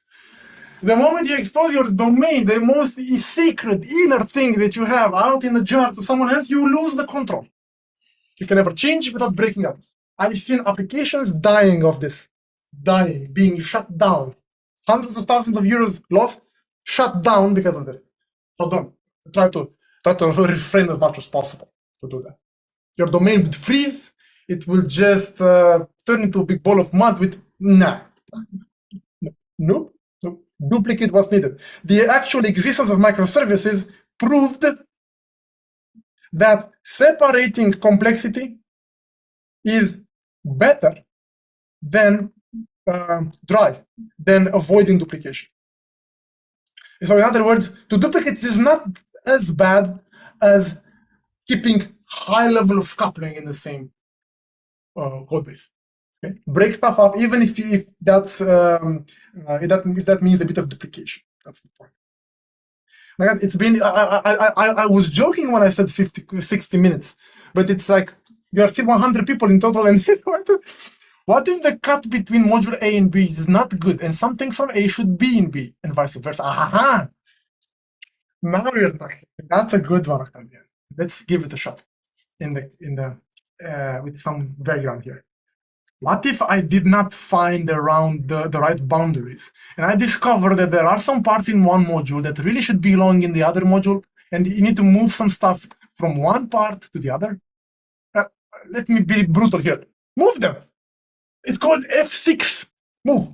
The moment you expose your domain, the most secret inner thing that you have out in the jar to someone else, you lose the control. You can never change without breaking up. I've seen applications dying of this, being shut down. Hundreds of thousands of euros lost, shut down because of this. So don't try to refrain as much as possible to do that. Your domain would freeze. It will just turn into a big ball of mud with Nope. Duplicate what's needed. The actual existence of microservices proved that separating complexity is better than than avoiding duplication. So in other words, to duplicate is not as bad as keeping high level of coupling in the same code base. Okay? Break stuff up, even if that's if that means a bit of duplication. That's the point. Like, it's been I was joking when I said 60 minutes, but it's like you are still 100 people in total, and what if the cut between module A and B is not good, and some things from A should be in B, and vice versa? Aha! Now you're talking. That's a good one, Octavian. Let's give it a shot in the with some background here. What if I did not find around the right boundaries, and I discovered that there are some parts in one module that really should belong in the other module, and you need to move some stuff from one part to the other? Let me be brutal here. Move them. It's called F6. Move.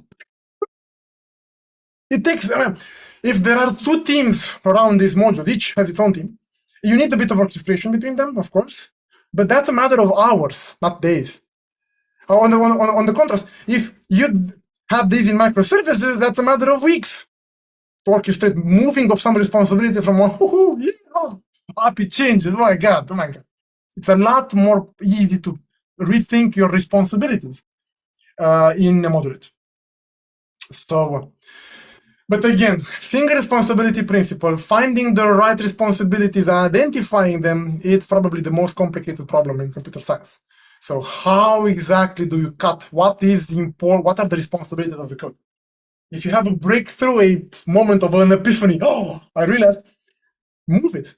It takes, if there are two teams around this module, each has its own team, you need a bit of orchestration between them, of course, but that's a matter of hours, not days. On the contrast, if you have these in microservices, that's a matter of weeks to orchestrate moving of some responsibility from one. Happy changes. Oh my God. It's a lot more easy to rethink your responsibilities in Modulith. So, but again, single responsibility principle, finding the right responsibilities and identifying them, it's probably the most complicated problem in computer science. So how exactly do you cut? What is important? What are the responsibilities of the code? If you have a breakthrough, a moment of an epiphany, oh, I realized, move it.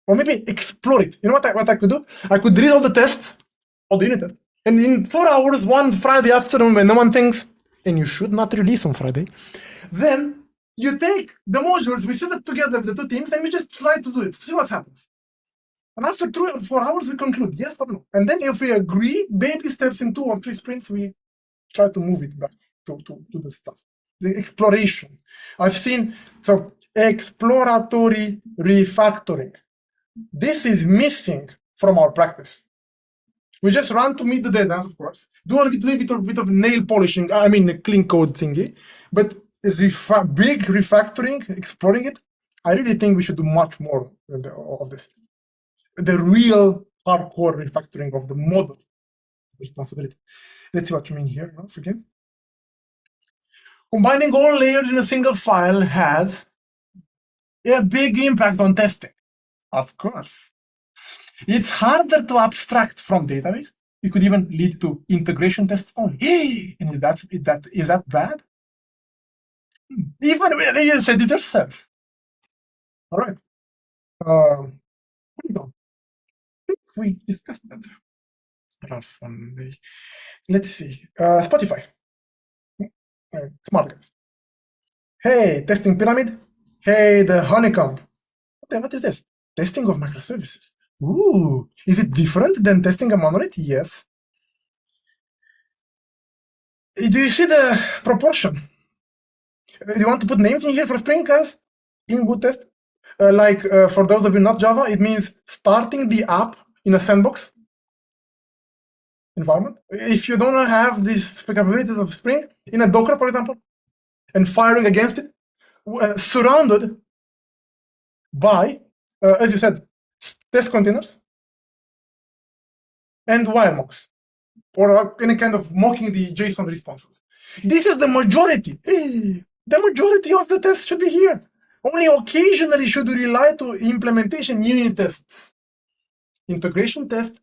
Or maybe explore it. You know what I could do? I could read all the tests, all the unit tests, and in 4 hours, one Friday afternoon when no one thinks, and you should not release on Friday, then you take the modules, we sit it together with the two teams, and we just try to do it, see what happens. And after 3 or 4 hours, we conclude, yes or no. And then if we agree, baby steps in 2 or 3 sprints, we try to move it back to the stuff. The exploration. I've seen, so exploratory refactoring. This is missing from our practice. We just run to meet the deadlines, of course. Do a little bit of nail polishing, I mean, a clean code thingy. But big refactoring, exploring it, I really think we should do much more of this. The real hardcore refactoring of the model responsibility. Let's see what you mean here. Once again, combining all layers in a single file has a big impact on testing. Of course, it's harder to abstract from database. It could even lead to integration tests only. And is that bad? Even when you said it yourself. All right. We discussed that. Let's see. Spotify. Smart guys. Hey, testing pyramid. Hey, the honeycomb. What is this? Testing of microservices. Ooh, is it different than testing a monolith? Yes. Do you see the proportion? Do you want to put names in here for Spring, guys? Spring Boot test? For those of you not Java, it means starting the app in a sandbox environment. If you don't have these capabilities of Spring, in a Docker, for example, and firing against it, surrounded by, as you said, test containers and wire mocks, or any kind of mocking the JSON responses. This is the majority. The majority of the tests should be here. Only occasionally should we rely to implementation unit tests. Integration test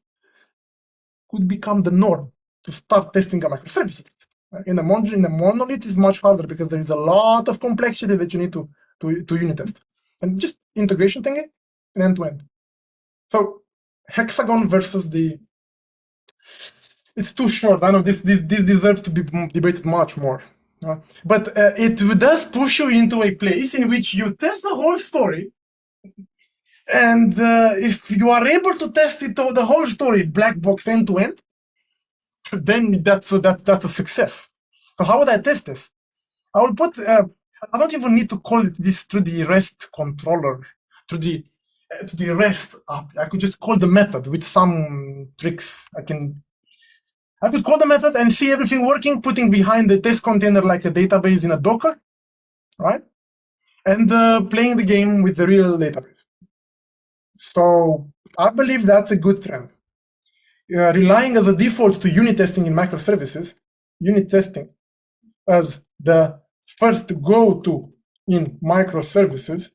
could become the norm to start testing a microservice. In the monolith is much harder because there is a lot of complexity that you need to unit test. And just integration thing and end-to-end. So Hexagon versus the... It's too short. I know this deserves to be debated much more. But it does push you into a place in which you test the whole story. And if you are able to test it, the whole story, black box end-to-end, then that's a success. So how would I test this? I will put, I don't even need to call it this through the REST controller, to the REST app. I could just call the method with some tricks. I could call the method and see everything working, putting behind the test container like a database in a Docker, right? And playing the game with the real database. So I believe that's a good trend. Relying as a default to unit testing in microservices, unit testing as the first go-to in microservices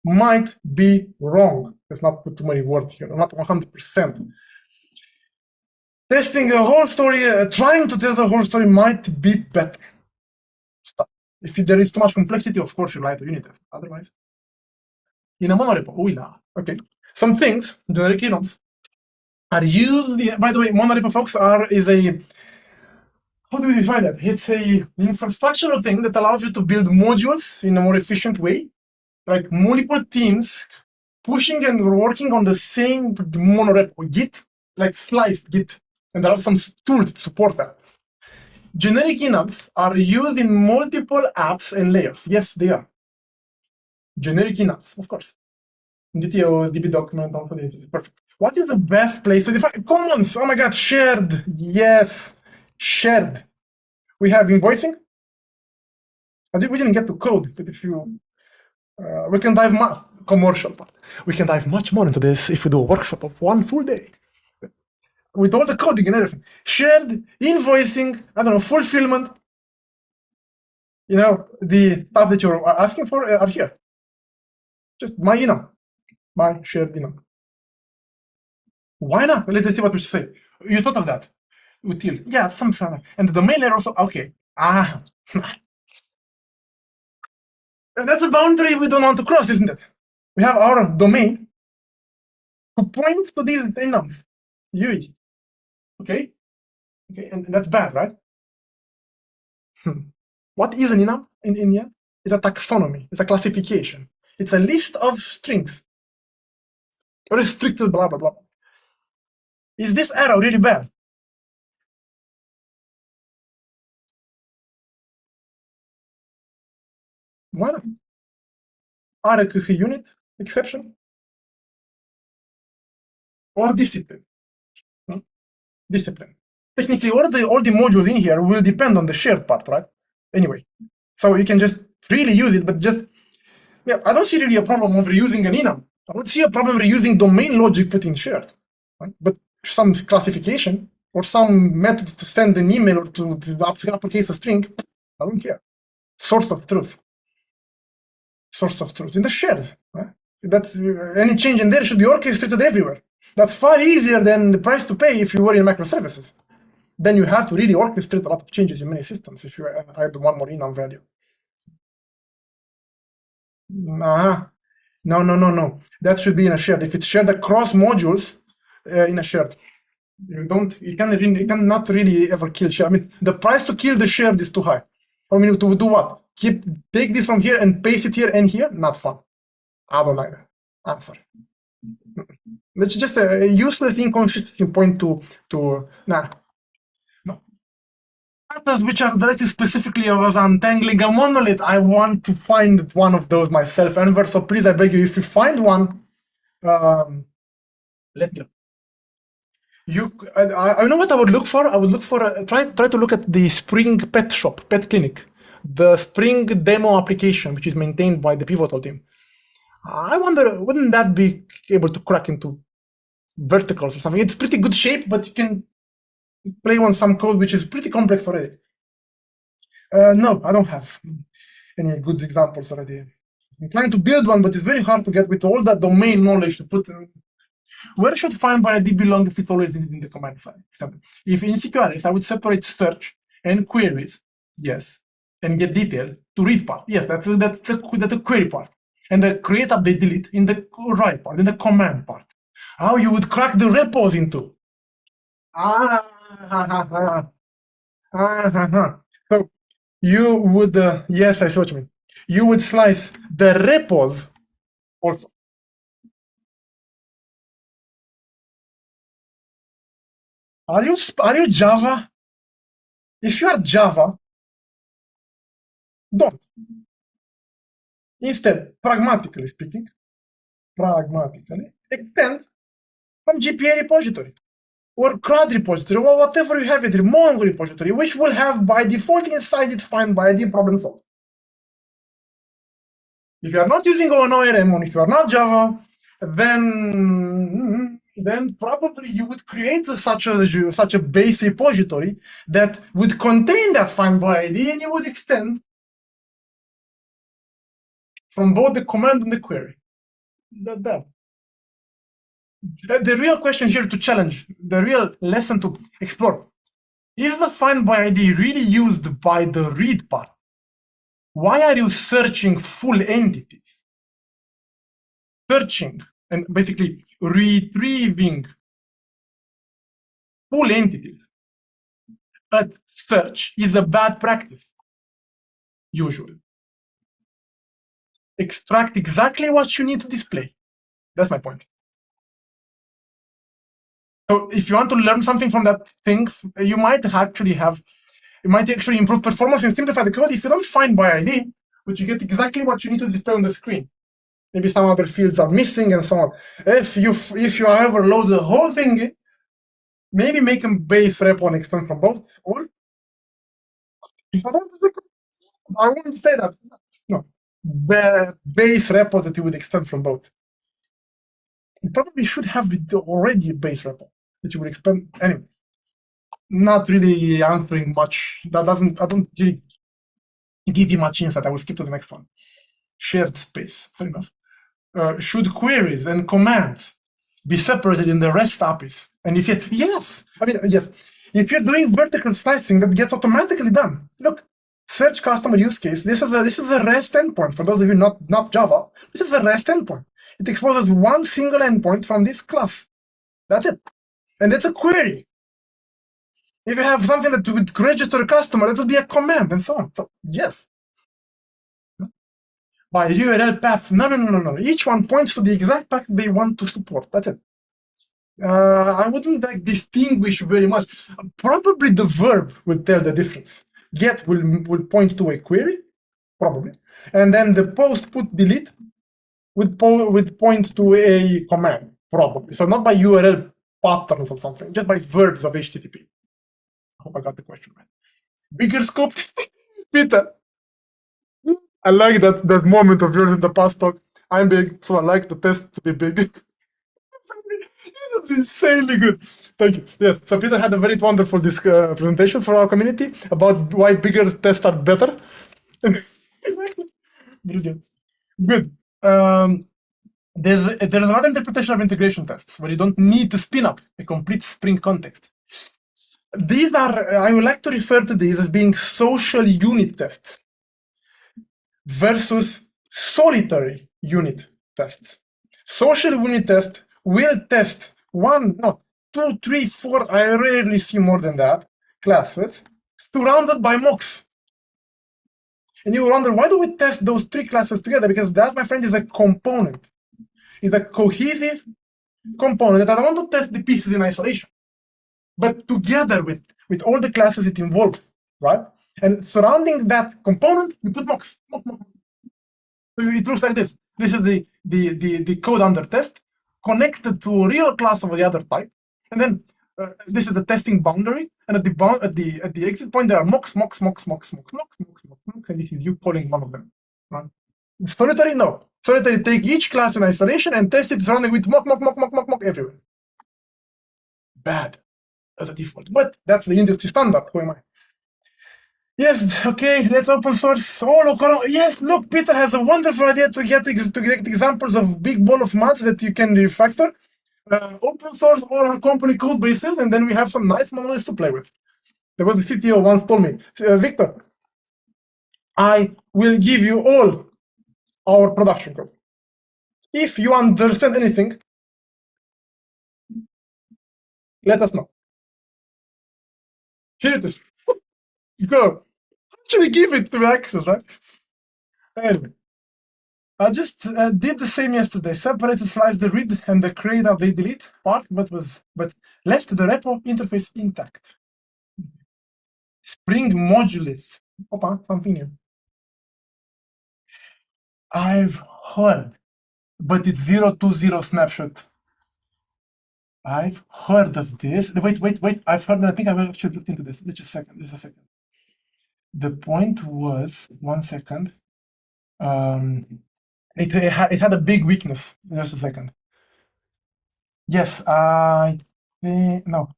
might be wrong. Let's not put too many words here, not 100%. Testing the whole story, trying to test the whole story might be better. If there is too much complexity, of course, you rely to unit test. Otherwise, in a monorepo, okay. Some things, generic enums, are used. By the way, monorepo, folks, is a, how do we define that? It's a infrastructural thing that allows you to build modules in a more efficient way, like multiple teams pushing and working on the same monorepo, Git, like sliced Git. And there are some tools to support that. Generic enums are used in multiple apps and layers. Yes, they are. Generic enums, of course. DTOs, DB document, perfect. What is the best place to define commons? Oh my God, shared. Yes, shared. We have invoicing. We didn't get to code, but if you, we can dive commercial part. We can dive much more into this if we do a workshop of one full day. With all the coding and everything. Shared, invoicing, I don't know, fulfillment. You know, the stuff that you're asking for are here. Just my enum, my shared enum. Why not? Let's see what we say. You thought of that. Util. Yeah, some fun. And the domain layer also, okay. And that's a boundary we don't want to cross, isn't it? We have our domain who points to these enums. UI. Okay? Okay, and that's bad, right? What is an enum in the end? It's a taxonomy, it's a classification. It's a list of strings. Restricted, blah, blah, blah. Is this arrow really bad? Why not? Are unit exception or discipline? Discipline. Technically, all the modules in here will depend on the shared part, right? Anyway, so you can just really use it, but just, yeah, I don't see really a problem of reusing an enum. I don't see a problem reusing domain logic put in shared, right? But some classification or some method to send an email or to uppercase a string, I don't care. Source of truth. Source of truth in the shared. Right? That's any change in there should be orchestrated everywhere. That's far easier than the price to pay if you were in microservices. Then you have to really orchestrate a lot of changes in many systems if you add one more enum value. No. That should be in a shared. If it's shared across modules, in a shared, you cannot really ever kill shared. I mean, the price to kill the shared is too high. I mean, to do what? Take this from here and paste it here and here? Not fun. I don't like that. I'm sorry. It's just a useless inconsistent point to no. Patterns which are directed specifically of untangling a monolith. I want to find one of those myself, Enver. So please, I beg you, if you find one, let me know. I know what I would look for. I would look for try to look at the Spring Pet Shop, Pet Clinic. the Spring demo application, which is maintained by the Pivotal team. I wonder, wouldn't that be able to crack into verticals or something? It's pretty good shape, but you can play on some code which is pretty complex already. No, I don't have any good examples already. I'm trying to build one, but it's very hard to get with all that domain knowledge to put. Where should find by ID belong if it's always in the command side? If in CQRS, I would separate search and queries, yes, and get detail to read part. Yes, that's the query part. And the create, update, delete in the write part, in the command part. How you would crack the repos into? So you would, yes, I see what you mean. You would slice the repos also. Are you Java? If you are Java, don't. Instead, pragmatically speaking, extend from GPA repository or CRUD repository or whatever you have it, Mongo repository, which will have by default inside it find by ID problem solved. If you are not using ONORM or if you are not Java, then probably you would create such a base repository that would contain that find by ID, and you would extend from both the command and the query. The real question here to challenge, the real lesson to explore, is the find by ID really used by the read part? Why are you searching full entities? Searching and basically retrieving full entities at search is a bad practice, usually. Extract exactly what you need to display. That's my point. So if you want to learn something from that thing, you might actually improve performance and simplify the code if you don't find by ID, but you get exactly what you need to display on the screen. Maybe some other fields are missing and so on. If you overload the whole thing, maybe make a base repo and extend from both, or if I wouldn't say that. No, the base repo that you would extend from both. You probably should have already a base repo that you would expand anyway. Not really answering much. I don't really give you much insight. I will skip to the next one. Shared space, fair enough. Should queries and commands be separated in the REST APIs? And if yes, if you're doing vertical slicing, that gets automatically done. Look, search customer use case. This is a REST endpoint. For those of you not Java, this is a REST endpoint. It exposes one single endpoint from this class. That's it, and that's a query. If you have something that would register a customer, that would be a command and so on. So yes. By URL path, no. Each one points to the exact path they want to support. That's it. I wouldn't distinguish very much. Probably the verb will tell the difference. Get will point to a query, probably, and then the post put delete would point to a command, probably. So not by URL patterns or something, just by verbs of HTTP. I hope I got the question right. Bigger scope, Peter. I like that moment of yours in the past talk. I'm big, so I like the test to be big. This is insanely good. Thank you. Yes, so Peter had a very wonderful presentation for our community about why bigger tests are better. Exactly. Brilliant. Good. There's another interpretation of integration tests where you don't need to spin up a complete Spring context. These are, I would like to refer to these as being social unit tests versus solitary unit tests. Social unit test will test 1, 2, 3, 4, I rarely see more than that, classes surrounded by mocks. And you wonder, why do we test those 3 classes together? Because that, my friend, is a component. It's a cohesive component that I don't want to test the pieces in isolation, but together with all the classes it involves, right? And surrounding that component, we put mocks. So it looks like this. This is the code under test connected to a real class of the other type. And then this is the testing boundary, and at the exit point there are mocks, and this is you calling one of them. Right? Solitary, no. Solitary take each class in isolation and test it running with mock everywhere. Bad as a default, but that's the industry standard. Who am I? Yes, okay, let's open source. Oh, look, yes, look, Peter has a wonderful idea to get examples of big ball of maths that you can refactor. Open source all our company code bases, and then we have some nice monoliths to play with. The way the CTO once told me, Victor, I will give you all our production code. If you understand anything, let us know. Here it is. Go. Actually give it to access, right? Anyway. I just did the same yesterday. Separated, sliced the read and the create of the delete part, but left the repo interface intact. Spring Modulith. Opa, something new. I've heard, but it's 020 snapshot. I've heard of this. Wait. I've heard. I think I've actually looked into this. Just a second. The point was, 1 second. It had a big weakness. Just a second. Yes, I think no.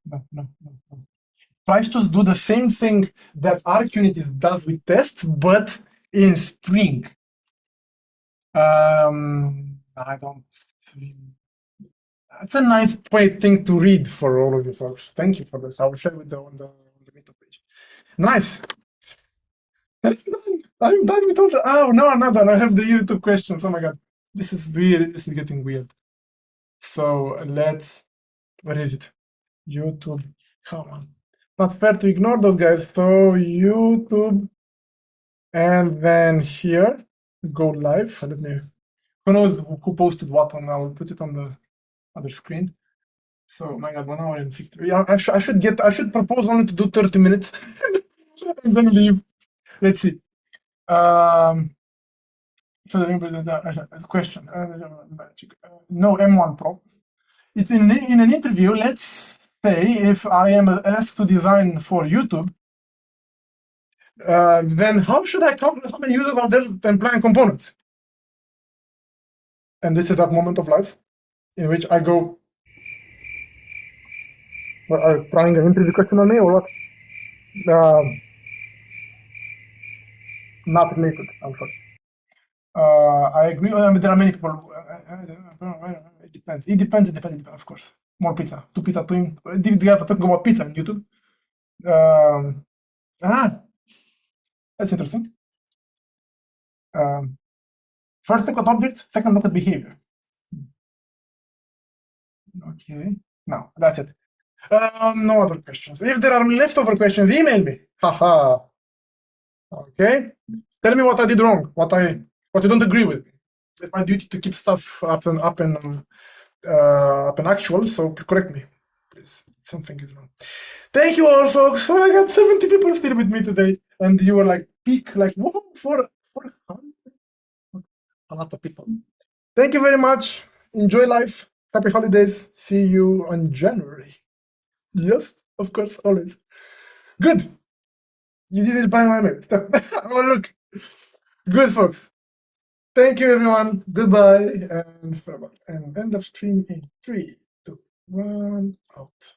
Tries to do the same thing that ArcUnit does with tests, but in Spring. I don't. That's a nice thing to read for all of you folks. Thank you for this. I will share with on the meetup page. Nice. I'm done with all the. Oh no, I'm not done. I have the YouTube questions. Oh my god, this is weird. This is getting weird. So let's. Where is it? YouTube. Come on. Not fair to ignore those guys. So YouTube, and then here go live. Let me. Who knows who posted what on? I will put it on the other screen. So my god, 1 hour and 50. Yeah, I should propose only to do 30 minutes and then leave. Let's see. So the question. No M1 Pro. It's in an interview. Let's say if I am asked to design for YouTube, then how should I calculate how many users are there and plan components? And this is that moment of life in which I go. What, are you trying an interview question on me or what? Not related, I'm sorry. I agree. There are many people. It depends. It depends. Of course. More pizza. Two pizza. Two. The guys are talking about pizza on YouTube. That's interesting. First look at object. Second look at behavior. Okay. No, that's it. No other questions. If there are leftover questions, email me. Haha. Okay. Tell me what I did wrong. What you don't agree with. It's my duty to keep stuff up and actual. So correct me, please. Something is wrong. Thank you all, folks. Oh my god, 70 people still with me today, and you were like peak, like whoa, 400. A lot of people. Thank you very much. Enjoy life. Happy holidays. See you on January. Yes, of course, always. Good. You did it by my mail. Oh, look. Good, folks. Thank you, everyone. Goodbye. And end of stream in 3, 2, 1, out.